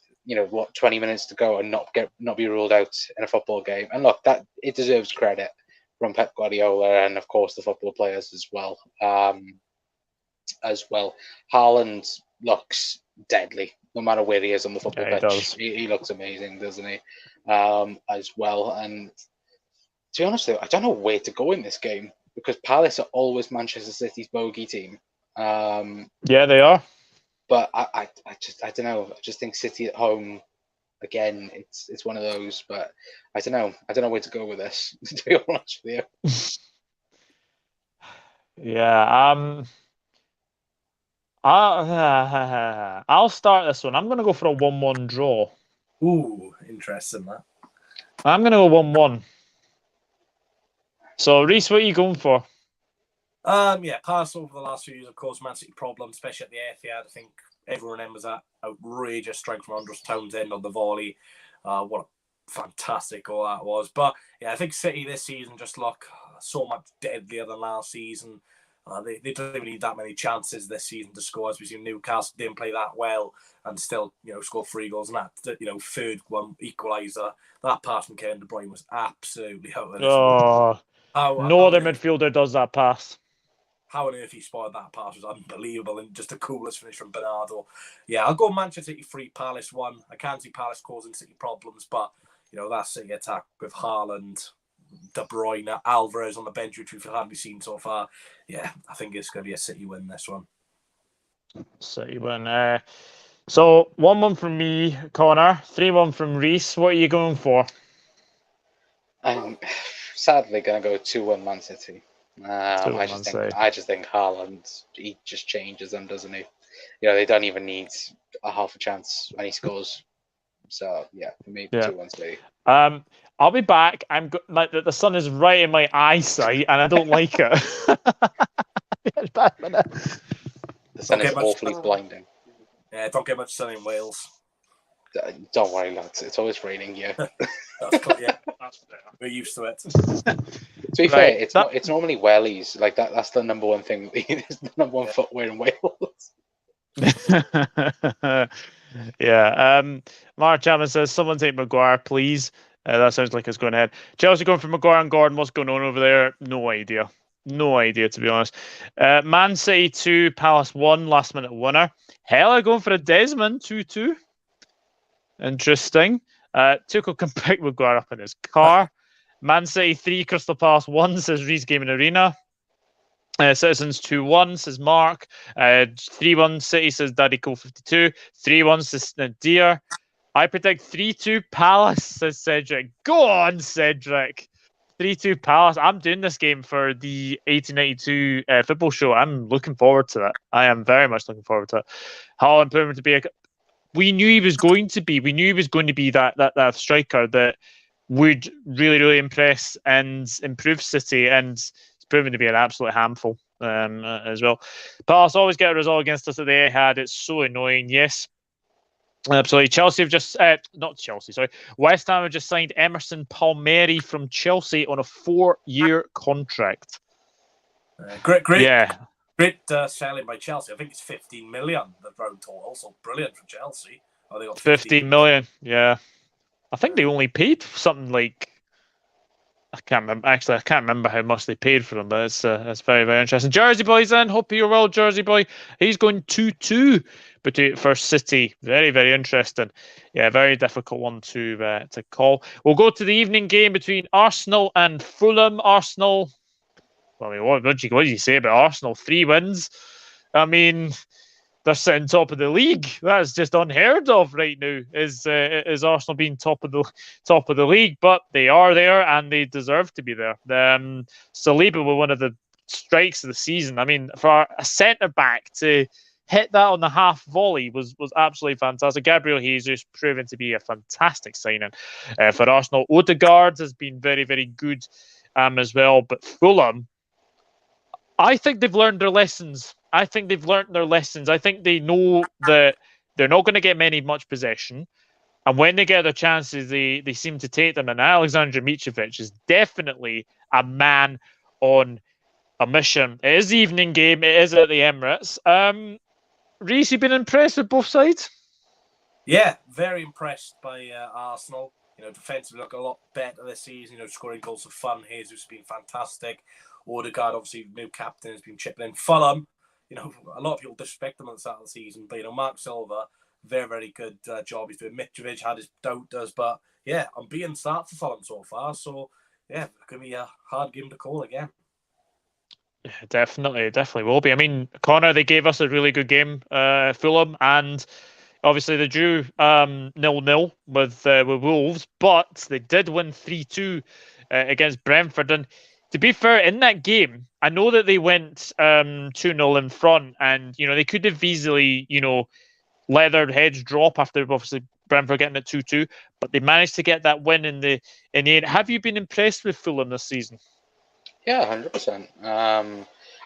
20 minutes to go and not be ruled out in a football game. And look, that it deserves credit from Pep Guardiola and of course the football players as well. Haaland looks deadly no matter where he is on the football pitch. He looks amazing, doesn't he? As well. And to be honest, though, I don't know where to go in this game because Palace are always Manchester City's bogey team. Yeah, they are. But I don't know. I just think City at home again. It's one of those. But I don't know. I don't know where to go with this. To be honest with you. Yeah. I'll start this one. I'm going to go for a 1-1 draw. Ooh, interesting that. I'm going to go 1-1. So, Rhys, what are you going for? Yeah, Palace over the last few years, of course, Man City problem, especially at the Etihad. I think everyone remembers that outrageous strike from Andros Townsend on the volley. What a fantastic goal that was. But yeah, I think City this season just look so much deadlier than last season. They don't even need that many chances this season to score. As we've seen, Newcastle didn't play that well and still, score 3 goals. And that, third one equaliser, that pass from Kevin De Bruyne was absolutely no other midfielder does that pass. How on earth he spotted that pass was unbelievable, and just the coolest finish from Bernardo. Yeah, I'll go Manchester City 3, Palace 1. I can't see Palace causing City problems, but that City attack with Haaland, De Bruyne, Alvarez on the bench, which we've hardly seen so far. Yeah, I think it's going to be a City win this one. City win. So 1-1 from me, Connor. 3-1 from Rhys. What are you going for? I'm sadly going to go 2-1 Man City. I just think Haaland, he just changes them, doesn't he? They don't even need a half a chance when he scores. So yeah, for me, 2-1 City. I'll be back. The sun is right in my eyesight, and I don't like it. The sun is awfully blinding. Yeah, don't get much sun in Wales. Don't worry, lads. It's always raining here. That's we're used to it. To be fair, it's normally wellies. Like that's the number one thing. It's the number one footwear in Wales. Yeah. Mark Chapman says, "Someone take Maguire, please." That sounds like it's going ahead. Chelsea going for Maguire and Gordon. What's going on over there? No idea. No idea, to be honest. Man City 2, Palace 1, last minute winner. Hella going for a Desmond 2-2. Interesting. Tuchel can pick Maguire up in his car. Man City 3, Crystal Palace 1, says Rhys Gaming Arena. Citizens 2-1, says Mark. 3-1 City, says Daddy Cole 52. 3-1 says Nadir. I predict 3-2 Palace, says Cedric. Go on, Cedric. 3-2 Palace. I'm doing this game for the 1892 football show. I'm looking forward to that. I am very much looking forward to it. Haaland proven to be we knew he was going to be. We knew he was going to be that striker that would really, really impress and improve City, and it's proven to be an absolute handful as well. Palace always get a result against us that they had. It's so annoying. Yes. Absolutely. Chelsea have just West Ham have just signed Emerson Palmieri from Chelsea on a 4-year contract. Great. Yeah. Great selling by Chelsea. I think it's 15 million, the round total. So brilliant for Chelsea. Oh, they got 15 million. Yeah. I think they only paid something like, I can't remember. Actually, I can't remember how much they paid for him, but it's very, very interesting. Jersey Boy's in. Hope you're well, Jersey Boy. He's going 2-2 for City. Very, very interesting. Yeah, very difficult one to call. We'll go to the evening game between Arsenal and Fulham. Arsenal. I mean, what did you say about Arsenal? 3 wins. I mean, they're sitting top of the league. That's just unheard of right now. Is Arsenal being top of the league? But they are there, and they deserve to be there. Saliba was one of the strikes of the season. I mean, for a centre back to hit that on the half volley was absolutely fantastic. Gabriel Jesus proven to be a fantastic signing for Arsenal. Odegaard has been very, very good as well. But Fulham, I think they've learned their lessons. I think they know that they're not going to get much possession. And when they get their chances, they seem to take them. And Alexander Mitrovic is definitely a man on a mission. It is the evening game. It is at the Emirates. Rhys, you been impressed with both sides? Yeah, very impressed by Arsenal. Defensively look a lot better this season. Scoring goals for fun. Jesus has been fantastic. Odegaard, obviously, new captain, has been chipping in. Fulham, a lot of people disrespect them at the start of the season, but Mark Silva, very, very good job he's doing. Mitrovic had his doubters, but yeah, I'm being start for Fulham so far. So yeah, it's going to be a hard game to call again. Yeah, definitely will be. I mean, Connor, they gave us a really good game, Fulham, and obviously they drew 0-0 with Wolves, but they did win 3-2 against Brentford. And to be fair, in that game, I know that they went 2-0 in front, and they could have easily let their heads drop after obviously Brentford getting it 2-2, but they managed to get that win in the end. Have you been impressed with Fulham this season? Yeah, 100%. I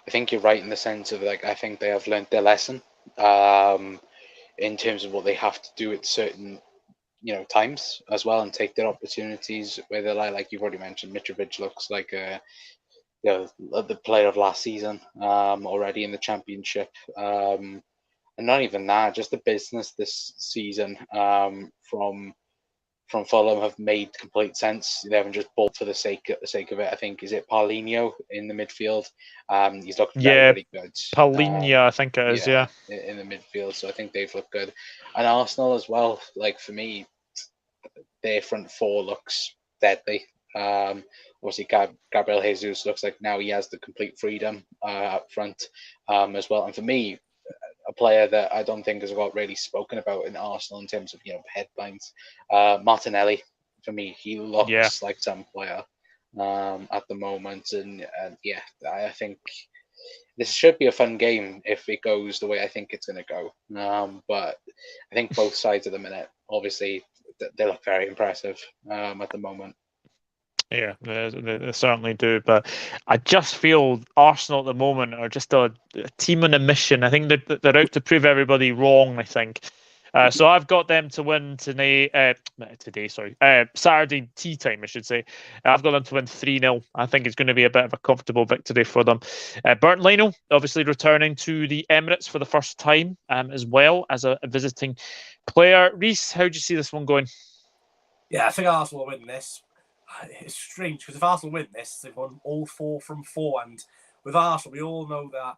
think you're right in the sense of I think they have learned their lesson in terms of what they have to do at certain times as well, and take their opportunities. Where they're like you've already mentioned, Mitrovic looks like the player of last season already in the Championship. And not even that, just the business this season from Fulham have made complete sense. They haven't just bought for the sake of it. I think, is it Paulinho in the midfield? He's looked very good. Paulinho, I think it is, yeah. In the midfield. So I think they've looked good. And Arsenal as well, for me, their front four looks deadly. Obviously, Gabriel Jesus looks like now he has the complete freedom up front as well. And for me, a player that I don't think has got really spoken about in Arsenal in terms of headlines. Martinelli, for me, he looks like some player at the moment, and I think this should be a fun game if it goes the way I think it's going to go. But I think both sides at the minute, obviously, they look very impressive at the moment. Yeah, they certainly do. But I just feel Arsenal at the moment are just a team on a mission. I think they're out to prove everybody wrong, I think. So I've got them to win Saturday tea time, I should say. I've got them to win 3-0. I think it's going to be a bit of a comfortable victory for them. Bernd Leno, obviously returning to the Emirates for the first time as well as a visiting player. Rhys, how do you see this one going? Yeah, I think Arsenal will win this. It's strange because if Arsenal win this, they've won all 4 from 4. And with Arsenal, we all know that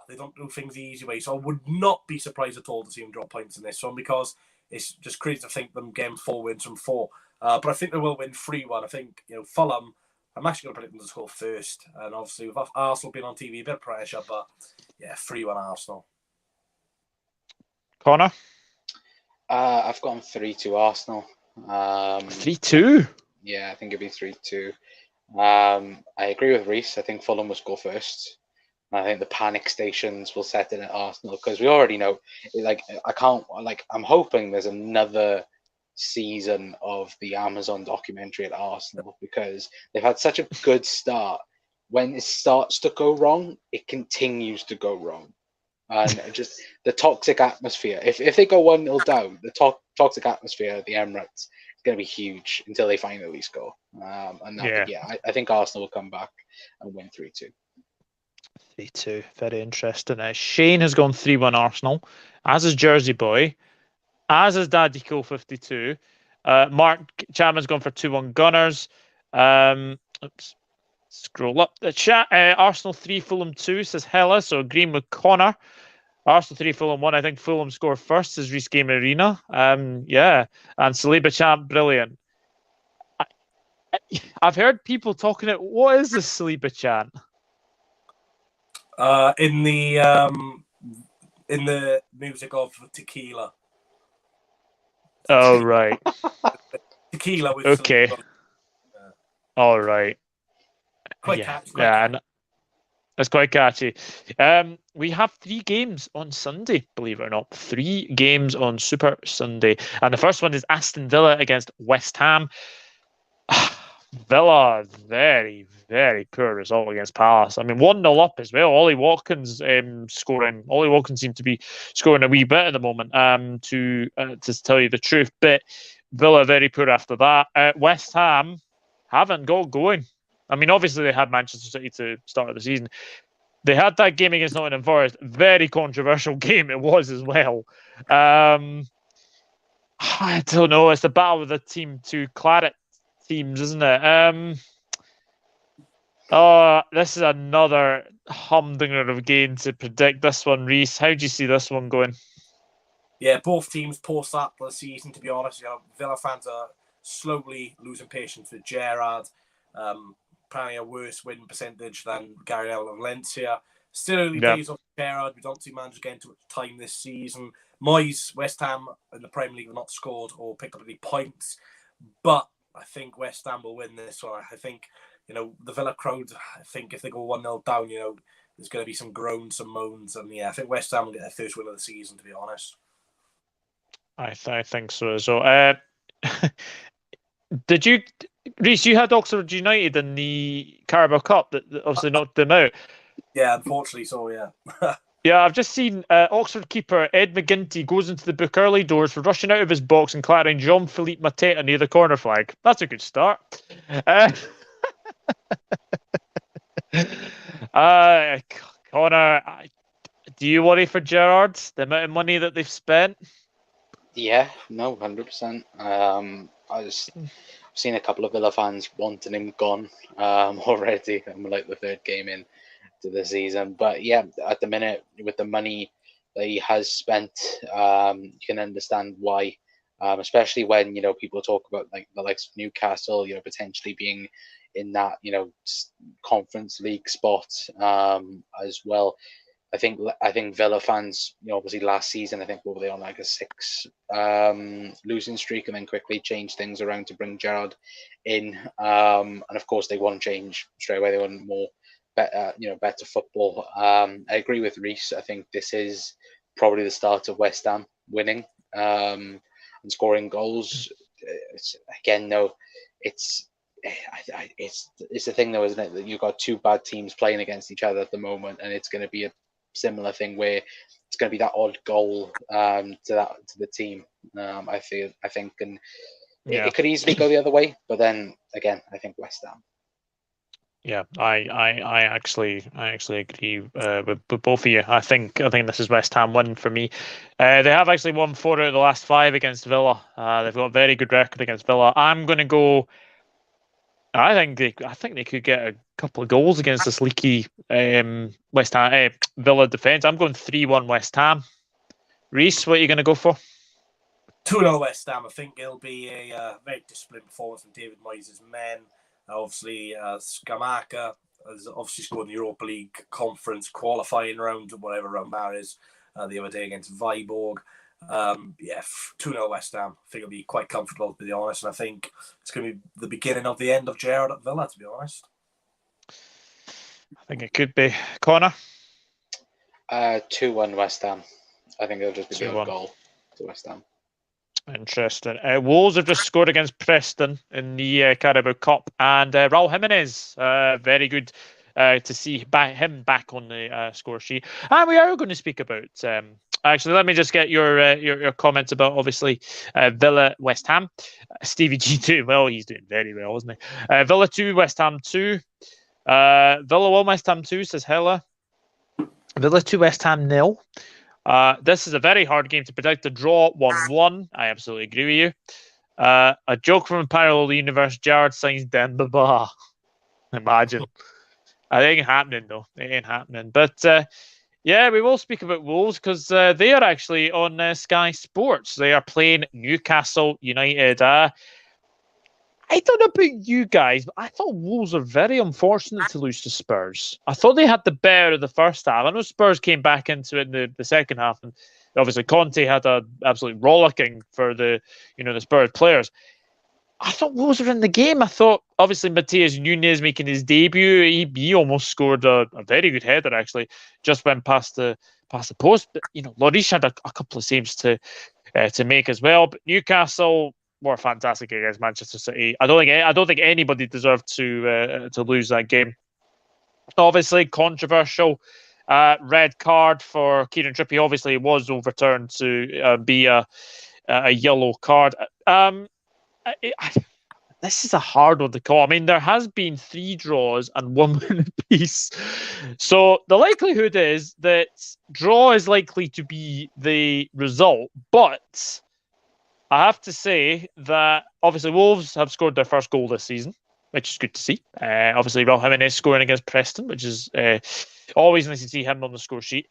they don't do things the easy way. So I would not be surprised at all to see them drop points in this one, because it's just crazy to think them getting 4 wins from 4. But I think they will win 3-1. I think, Fulham, I'm actually going to predict them to score first. And obviously, with Arsenal being on TV, a bit of pressure. But yeah, 3-1 Arsenal. Connor? I've gone 3-2 Arsenal. 3-2? Yeah, I think it'd be 3-2. I agree with Rhys. I think Fulham will score first. I think the panic stations will set in at Arsenal, because we already know, I'm hoping there's another season of the Amazon documentary at Arsenal, because they've had such a good start. When it starts to go wrong, it continues to go wrong. And just the toxic atmosphere. If they go 1-0 down, the toxic atmosphere at the Emirates, going to be huge until they finally score. I think Arsenal will come back and win 3-2. 3-2, very interesting. Shane has gone 3-1 Arsenal, as is Jersey Boy, as is Daddy Cool 52. Mark Chapman's gone for 2-1 Gunners. Scroll up the chat. Arsenal 3, Fulham 2, says Hella, so agreeing with Connor. Arsenal 3, Fulham 1. I think Fulham score first, says Rhys Game Arena. And Saliba Champ, brilliant. I've heard people talking about, what is this Saliba chant? In the music of Tequila. Oh, right. Tequila with okay. Saliba. All right. Quite catchy. That's quite catchy. We have 3 games on Sunday, believe it or not. 3 games on Super Sunday. And the first one is Aston Villa against West Ham. Villa, very, very poor result against Palace. I mean, 1-0 up as well. Ollie Watkins scoring. Ollie Watkins seems to be scoring a wee bit at the moment, to tell you the truth. But Villa, very poor after that. West Ham haven't got going. I mean, obviously they had Manchester City to start of the season. They had that game against Nottingham Forest. Very controversial game it was as well. I don't know. It's the battle of the two claret teams, isn't it? This is another humdinger of a game to predict. This one, Rhys. How do you see this one going? Yeah, both teams post that for the season, to be honest. Villa fans are slowly losing patience with Gerrard. Apparently a worse win percentage than Gary Neville and Valencia. Still early days of Gerrard. We don't see managers getting too much time this season. Moyes, West Ham in the Premier League have not scored or picked up any points. But I think West Ham will win this one. I think, the Villa crowd, I think if they go 1-0 down, there's going to be some groans, some moans. And I think West Ham will get their first win of the season, to be honest. I think so as well. Did you, Rhys, you had Oxford United in the Carabao Cup that obviously knocked them out? Yeah, unfortunately so, yeah. Yeah, I've just seen Oxford keeper Ed McGinty goes into the book early doors for rushing out of his box and clattering Jean-Philippe Mateta near the corner flag. That's a good start. Connor, do you worry for Gerrard, the amount of money that they've spent? Yeah, no, 100%. I've seen a couple of Villa fans wanting him gone already. I'm like the 3rd game in to the season. But yeah, at the minute, with the money that he has spent, you can understand why. Especially when, people talk about like the likes of Newcastle, potentially being in that, Conference League spot as well. I think Villa fans, obviously last season, I think what were they on, like a 6 losing streak, and then quickly changed things around to bring Gerrard in. And of course, they want change straight away. They want more, better football. I agree with Rhys. I think this is probably the start of West Ham winning and scoring goals. It's the thing though, isn't it, that you've got 2 bad teams playing against each other at the moment, and it's going to be a similar thing where it's going to be that odd goal to the team. I think, and it could easily go the other way, but then again, I think West Ham. Yeah, I actually agree with both of you. I think this is West Ham win for me. They have actually won 4 out of the last 5 against Villa. They've got a very good record against Villa. I'm going to go. I think they could get a couple of goals against this leaky West Ham Villa defence. I'm going 3-1 West Ham. Rhys, what are you going to go for? 2-0 West Ham. I think it'll be a very disciplined performance from David Moyes' men. Obviously, Scamacca has obviously scored in the Europa League conference qualifying round, whatever round that is, the other day against Viborg. 2-0 West Ham. I think it'll be quite comfortable, to be honest. And I think it's going to be the beginning of the end of Gerrard at Villa, to be honest. I think it could be. Connor? 2-1 West Ham. I think it'll just be a goal to West Ham. Interesting. Wolves have just scored against Preston in the Carabao Cup, and Raul Jimenez, very good to see him back on the score sheet. And we are going to speak about. Actually, let me just get your comments about obviously Villa, West Ham. Stevie G doing well. He's doing very well, isn't he? Villa 2, West Ham 2. Villa 1, West Ham 2, says Hella. Villa 2, West Ham 0. This is a very hard game to predict. A draw 1-1. I absolutely agree with you. A joke from a parallel universe. Gerrard signs Demba. Imagine. It ain't happening though. It ain't happening. But yeah, we will speak about Wolves because they are actually on Sky Sports. They are playing Newcastle United. I don't know about you guys, but I thought Wolves are very unfortunate to lose to Spurs. I thought they had the better of the first half. I know Spurs came back into it in the second half, and obviously Conte had a absolute rollicking for the Spurs players. I thought Wolves were in the game. I thought, obviously, Matheus Nunes making his debut, he almost scored a very good header, actually, just went past the post. But, Lloris had a couple of saves to make as well. But Newcastle were fantastic against Manchester City. I don't think anybody deserved to lose that game. Obviously, controversial red card for Kieran Trippier. Obviously, it was overturned to be a yellow card. This is a hard one to call. I mean, there has been 3 draws and 1 win apiece. So the likelihood is that draw is likely to be the result. But I have to say that obviously Wolves have scored their first goal this season, which is good to see. Obviously, Raul Jimenez scoring against Preston, which is always nice to see him on the score sheet.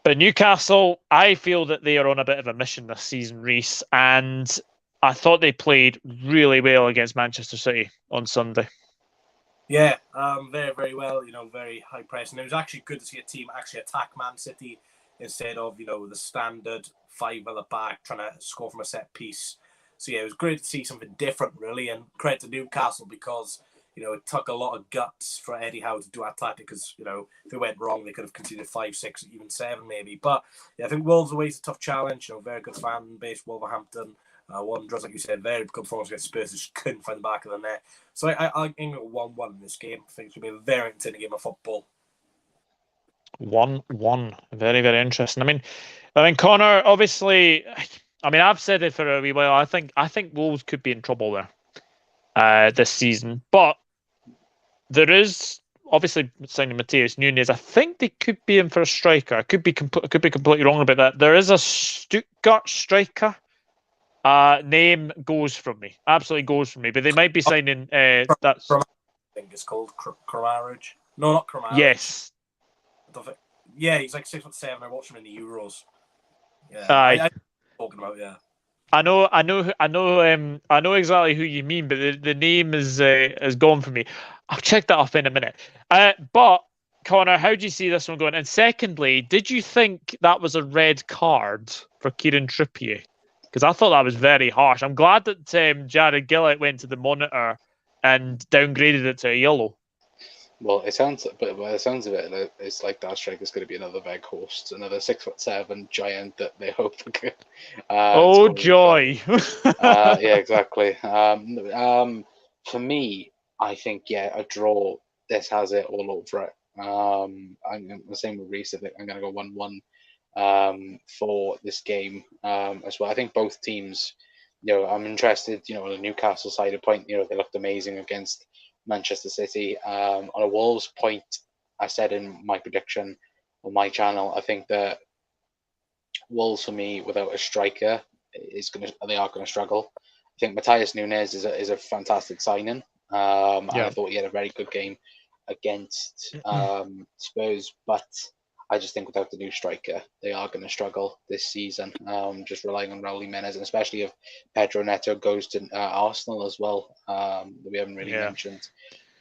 But Newcastle, I feel that they are on a bit of a mission this season, Rhys, and I thought they played really well against Manchester City on Sunday. Yeah, very, very well, very high press. And it was actually good to see a team actually attack Man City instead of, the standard 5 at the back trying to score from a set piece. So, yeah, it was great to see something different, really. And credit to Newcastle because, it took a lot of guts for Eddie Howe to do our tactic because, if it went wrong, they could have conceded 5, 6, even 7 maybe. But, yeah, I think Wolves always a tough challenge. Very good fan base, Wolverhampton. Wanderers, like you said, very good performance against Spurs, just couldn't find the back of the net. So I think 1-1 in this game. I think it's going to be a very entertaining game of football. 1-1. Very, very interesting. I mean, Connor, obviously, I've said it for a wee while. I think Wolves could be in trouble there this season. But there is obviously signing Matheus Nunes. I think they could be in for a striker. I could be completely wrong about that. There is a Stuttgart striker. Name goes from me. Absolutely goes from me. But they might be signing. That's. I think it's called Kramaric. No, not Kramaric. Yes. Yeah, he's like 6'7". I watched him in the Euros. Yeah, I'm talking about I know exactly who you mean, but the name is gone from me. I'll check that up in a minute. But Connor, how do you see this one going? And secondly, did you think that was a red card for Kieran Trippier? Because I thought that was very harsh. I'm glad that Jared Gillett went to the monitor and downgraded it to a yellow. Well, it sounds of it, it's like that striker is going to be another Weghorst, another 6'7" giant that they hope. Oh joy! Yeah, exactly. For me, I think a draw. This has it all over it. I'm the same with Rhys. I think I'm going to go 1-1 for this game as well. I think both teams. I'm interested. On the Newcastle side of point, they looked amazing against Manchester City. On a Wolves point, I said in my prediction on my channel, I think that Wolves for me without a striker they are going to struggle. I think Matheus Nunes is a fantastic signing. I thought he had a very good game against Spurs, but I just think without the new striker, they are going to struggle this season. Just relying on Raul Jimenez, and especially if Pedro Neto goes to Arsenal as well, that we haven't really mentioned.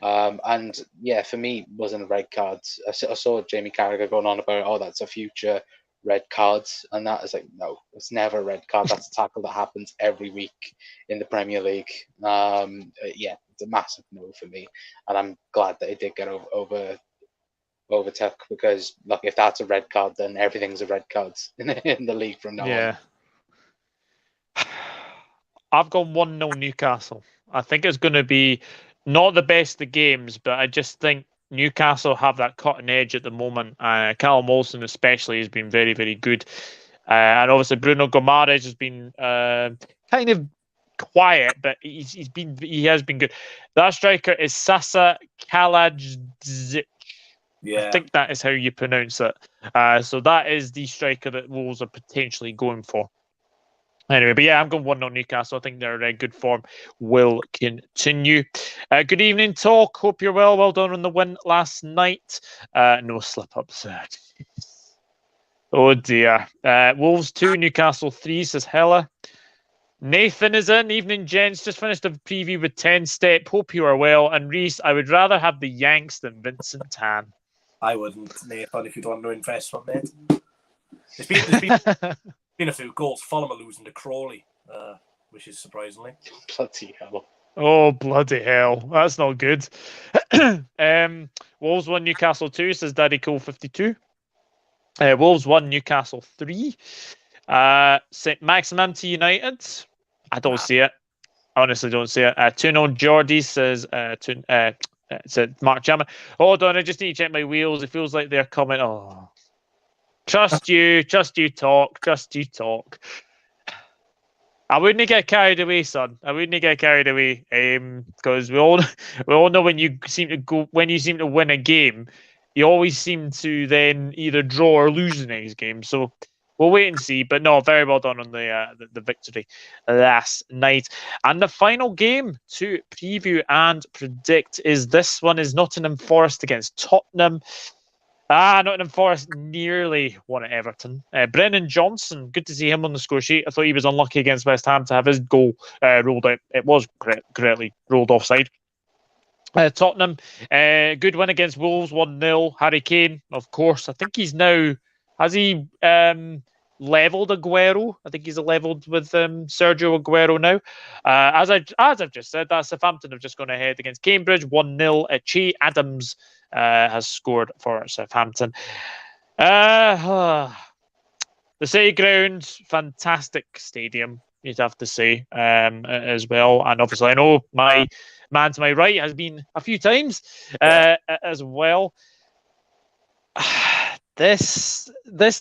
And for me, wasn't a red card. I saw Jamie Carragher going on about, that's a future red cards, and that is like, no, it's never a red card. That's a tackle that happens every week in the Premier League. It's a massive no for me, and I'm glad that it did get overtook, because look, if that's a red card, then everything's a red card in the league from now on. I've gone 1-0 Newcastle. I think it's going to be not the best of games, but I just think Newcastle have that cutting edge at the moment. Callum Wilson especially has been very, very good. And obviously Bruno Gomares has been kind of quiet, but he has been good. That striker is Sasa Kalajic. I think that is how you pronounce it. So that is the striker that Wolves are potentially going for. Anyway, but I'm going 1-0 Newcastle. I think their good form will continue. Good evening, Talk. Hope you're well. Well done on the win last night. No slip-ups. Oh, dear. Wolves 2, Newcastle 3, says Hella. Nathan is in. Evening, gents. Just finished a preview with 10 Step. Hope you are well. And Rhys, I would rather have the Yanks than Vincent Tan. I wouldn't, Nathan, if you don't want to invest from it. There's been a few goals. Fulham are losing to Crawley. which is surprisingly. Bloody hell. Oh, bloody hell. That's not good. Wolves 1, Newcastle 2, says Daddy Cole 52. Wolves 1, Newcastle 3. St. Maximum to United. I don't see it. I honestly don't see it. 2-0 Geordie says said Mark Chapman. Hold on, I just need to check my wheels. It feels like they're coming. Oh. Trust you talk. I wouldn't get carried away, son. I wouldn't get carried away. Because we all know when you seem to win a game, you always seem to then either draw or lose the next game. So we'll wait and see. But no, very well done on the victory last night. And the final game to preview and predict is this one is Nottingham Forest against Tottenham. Nottingham Forest nearly won at Everton. Brennan Johnson, good to see him on the score sheet. I thought he was unlucky against West Ham to have his goal ruled out. It was correctly ruled offside. Tottenham, good win against Wolves, 1-0. Harry Kane, of course. I think he's now... Has he levelled Aguero? I think he's levelled with Sergio Aguero now. As I've just said, that Southampton have just gone ahead against Cambridge, 1-0. Che Adams has scored for Southampton. The City Ground, fantastic stadium, you'd have to say, as well. And obviously, I know my man to my right has been a few times as well. This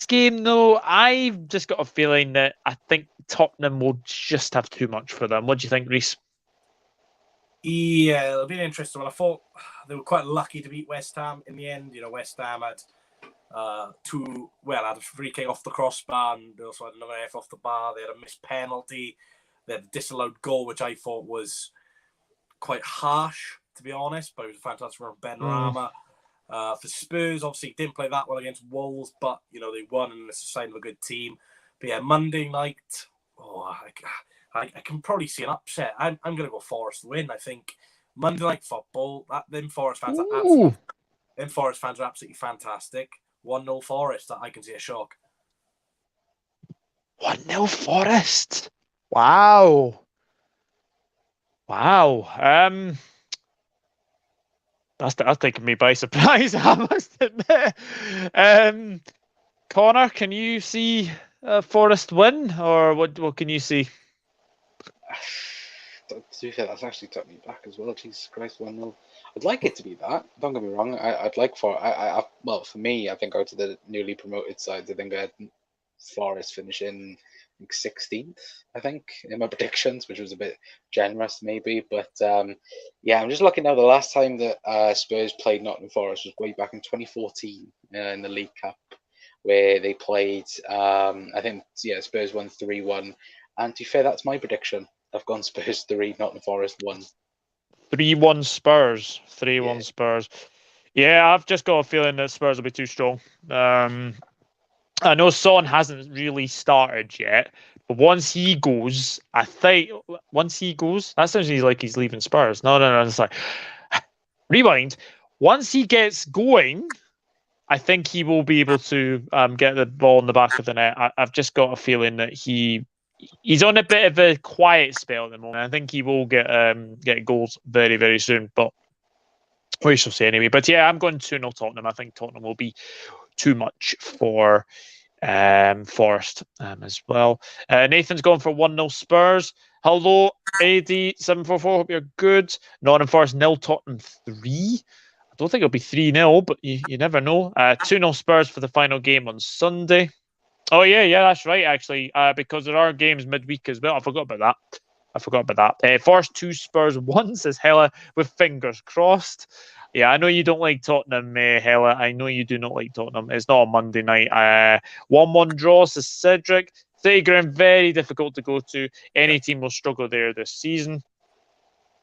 game, though, I've just got a feeling that I think Tottenham will just have too much for them. What do you think, Rhys? Yeah, it'll be an interesting one. I thought they were quite lucky to beat West Ham in the end. You know, West Ham had had a free kick off the crossbar, and they also had another F off the bar. They had a missed penalty. They had a disallowed goal, which I thought was quite harsh, to be honest, but it was a fantastic run from Benrahma. For Spurs, obviously, didn't play that well against Wolves, but, you know, they won, and it's a sign of a good team. But yeah, Monday night, I can probably see an upset. I'm going to go Forest win. I think Monday night football, them Forest fans are absolutely fantastic. 1-0 Forest, I can see a shock. 1-0 Forest. Wow. That's taking me by surprise, I must admit. Connor, can you see Forest win, or what can you see? To be fair, that's actually took me back as well. Jesus Christ, 1-0. I'd like it to be that. Don't get me wrong. I'd like for me, I think out of the newly promoted sides, I think I had Forest finishing 16th, I think, in my predictions, which was a bit generous maybe. But yeah, I'm just looking now. The last time that Spurs played Nottingham Forest was way back in 2014 in the League Cup, where they played, I think, Spurs won 3-1. And to be fair, that's my prediction. I've gone Spurs 3, Nottingham Forest 1. 3-1 Spurs. 3-1 Spurs. Yeah, I've just got a feeling that Spurs will be too strong. I know Son hasn't really started yet, but once he goes, that sounds like he's leaving Spurs. No, it's like, rewind. Once he gets going, I think he will be able to get the ball in the back of the net. I've just got a feeling that he's on a bit of a quiet spell at the moment. I think he will get goals very, very soon, but we shall see anyway. But yeah, I'm going 2-0 Tottenham. I think Tottenham will be too much for Forest as well. Nathan's going for 1-0 Spurs. Hello, AD744. Hope you're good. Nottingham Forest 0, Tottenham 3. I don't think it'll be 3-0, but you never know. 2-0 Spurs for the final game on Sunday. Oh, yeah, that's right, actually, because there are games midweek as well. I forgot about that. Forest 2, Spurs 1, says Hella, with fingers crossed. Yeah, I know you don't like Tottenham, Hella. I know you do not like Tottenham. It's not a Monday night. 1-1 draw, says Cedric. City Ground, very difficult to go to. Any team will struggle there this season.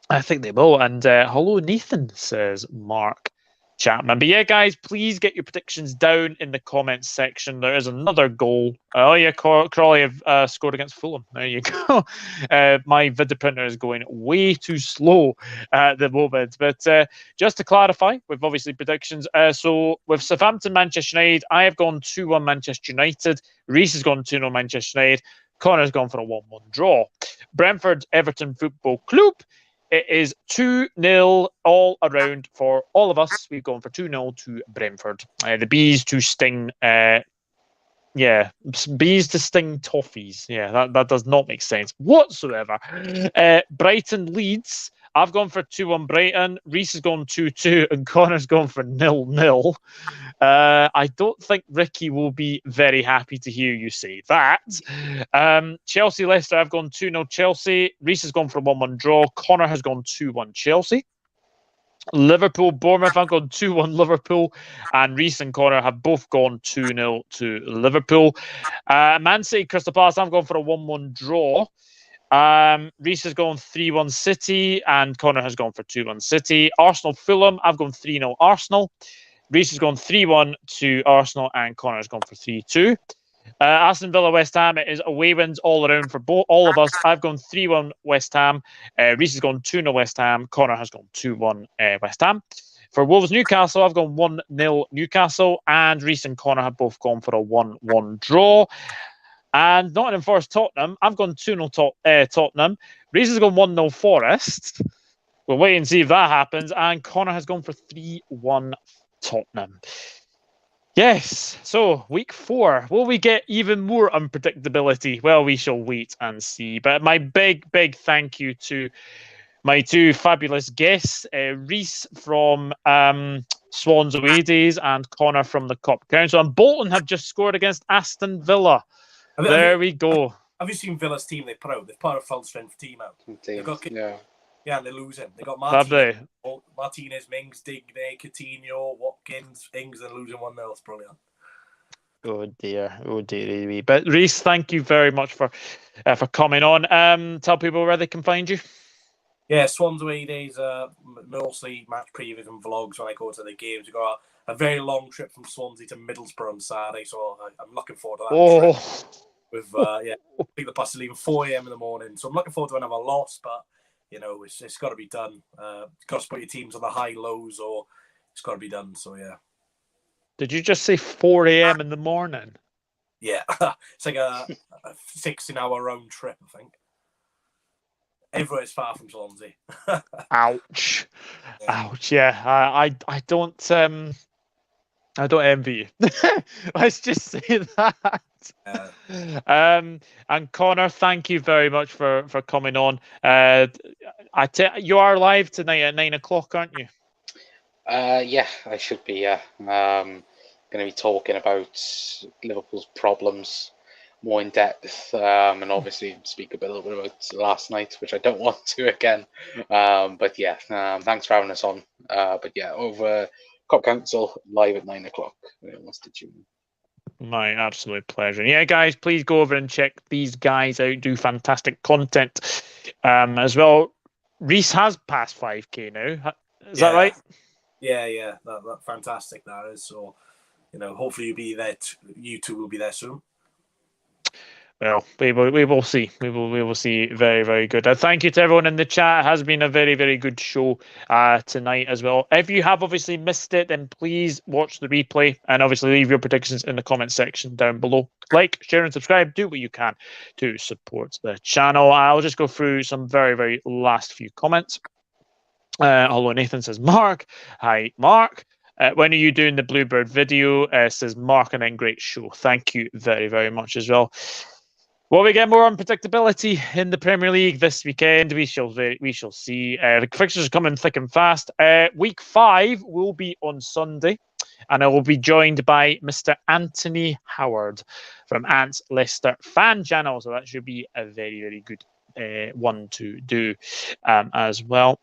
I think they will. And hello, Nathan, says Mark Chapman. But yeah, guys, please get your predictions down in the comments section. There is another goal. Oh yeah, Crawley have scored against Fulham. There you go. My video printer is going way too slow at the moment. But just to clarify, we've obviously predictions. So with Southampton, Manchester United, I have gone 2-1 Manchester United. Rhys has gone 2-0 Manchester United. Connor's gone for a 1-1 draw. Brentford Everton Football Club. It is 2-0 all around for all of us. We've gone for 2-0 to Brentford. The bees to sting. Bees to sting toffees. Yeah, that does not make sense whatsoever. Brighton Leeds. I've gone for 2-1 Brighton. Rhys has gone 2-2, and Connor's gone for 0-0. I don't think Ricky will be very happy to hear you say that. Chelsea Leicester, I've gone 2-0 Chelsea. Rhys has gone for a 1-1 draw. Connor has gone 2-1 Chelsea. Liverpool Bournemouth, I've gone 2-1 Liverpool, and Rhys and Connor have both gone 2-0 to Liverpool. Man City Crystal Palace, I've gone for a 1-1 draw. Rhys has gone 3-1 City, and Connor has gone for 2-1 City. Arsenal Fulham, I've gone 3-0 Arsenal. Rhys has gone 3-1 to Arsenal, and Connor has gone for 3-2. Aston Villa West Ham, it is away wins all around for all of us. I've gone 3-1 West Ham. Rhys has gone 2-0 West Ham. Connor has gone 2-1 West Ham. For Wolves Newcastle, I've gone 1-0 Newcastle, and Rhys and Connor have both gone for a 1-1 draw. And Nottingham Forest Tottenham, I've gone 2-0 Tottenham. Rhys has gone 1-0 Forest. We'll wait and see if that happens. And Connor has gone for 3-1 Tottenham. Yes, so week 4. Will we get even more unpredictability? Well, we shall wait and see. But my big thank you to my two fabulous guests, Rhys from Swans Away Days and Connor from the Cop Council. And Bolton have just scored against Aston Villa. There we go. Have you seen Villa's team they put out? They've put a full-strength team out. Yeah, and they're losing. They got Martinez, Mings, Digne, Coutinho, Watkins, Ings, and losing 1-0. It's brilliant. Oh dear. But Rhys, thank you very much for coming on. Tell people where they can find you. Yeah, Swans Away Days, mostly match previews and vlogs when I go to the games. We've got a very long trip from Swansea to Middlesbrough on Saturday, so I'm looking forward to that trip. With the bus leaving 4 a.m. in the morning, so I'm looking forward to another loss, but you know it's got to be done. Got to put your teams on the high lows, or it's got to be done. So yeah. Did you just say 4 a.m. in the morning? Yeah, it's like a 16-hour round trip, I think. Everywhere's far from Swansea. Ouch. Yeah. Ouch. Yeah, I don't envy you. Let's just say that. And Connor, thank you very much for coming on. You are live tonight at 9 o'clock, aren't you? Yeah, I should be. Yeah, going to be talking about Liverpool's problems more in depth, and obviously speak a little bit about last night, which I don't want to again. But yeah, thanks for having us on. But yeah, over Cop Council live at 9 o'clock. Wants to tune in. My absolute pleasure. Yeah, guys, please go over and check these guys out. Do fantastic content as well. Rhys has passed 5K now. Is that right? Yeah. That fantastic. That is. So, hopefully you'll be there. You two will be there soon. Well, we will see. We will see. Very, very good. Thank you to everyone in the chat. It has been a very, very good show tonight as well. If you have obviously missed it, then please watch the replay and obviously leave your predictions in the comment section down below. Like, share, and subscribe. Do what you can to support the channel. I'll just go through some very, very last few comments. Although Nathan says, Mark. Hi, Mark. When are you doing the Bluebird video? Says Mark, and then great show. Thank you very, very much as well. Will we get more unpredictability in the Premier League this weekend? We shall see. The fixtures are coming thick and fast. Week 5 will be on Sunday, and I will be joined by Mr. Anthony Howard from Ant's Leicester fan channel. So that should be a very, very good one to do as well.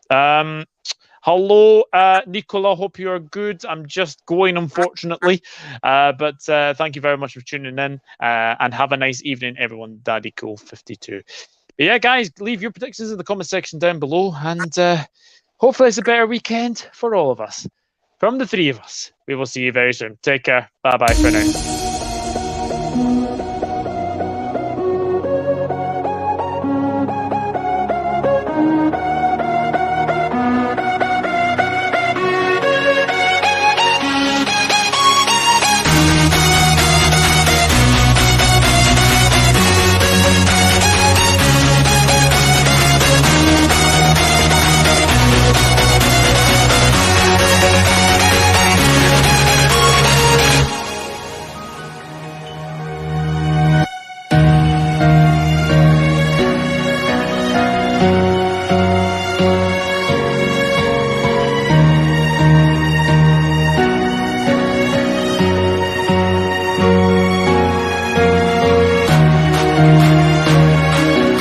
Hello, Nicola. Hope you are good. I'm just going, unfortunately. But thank you very much for tuning in. And have a nice evening, everyone. Daddy Cool 52. But yeah, guys, leave your predictions in the comment section down below. And hopefully it's a better weekend for all of us. From the three of us, we will see you very soon. Take care. Bye-bye for now.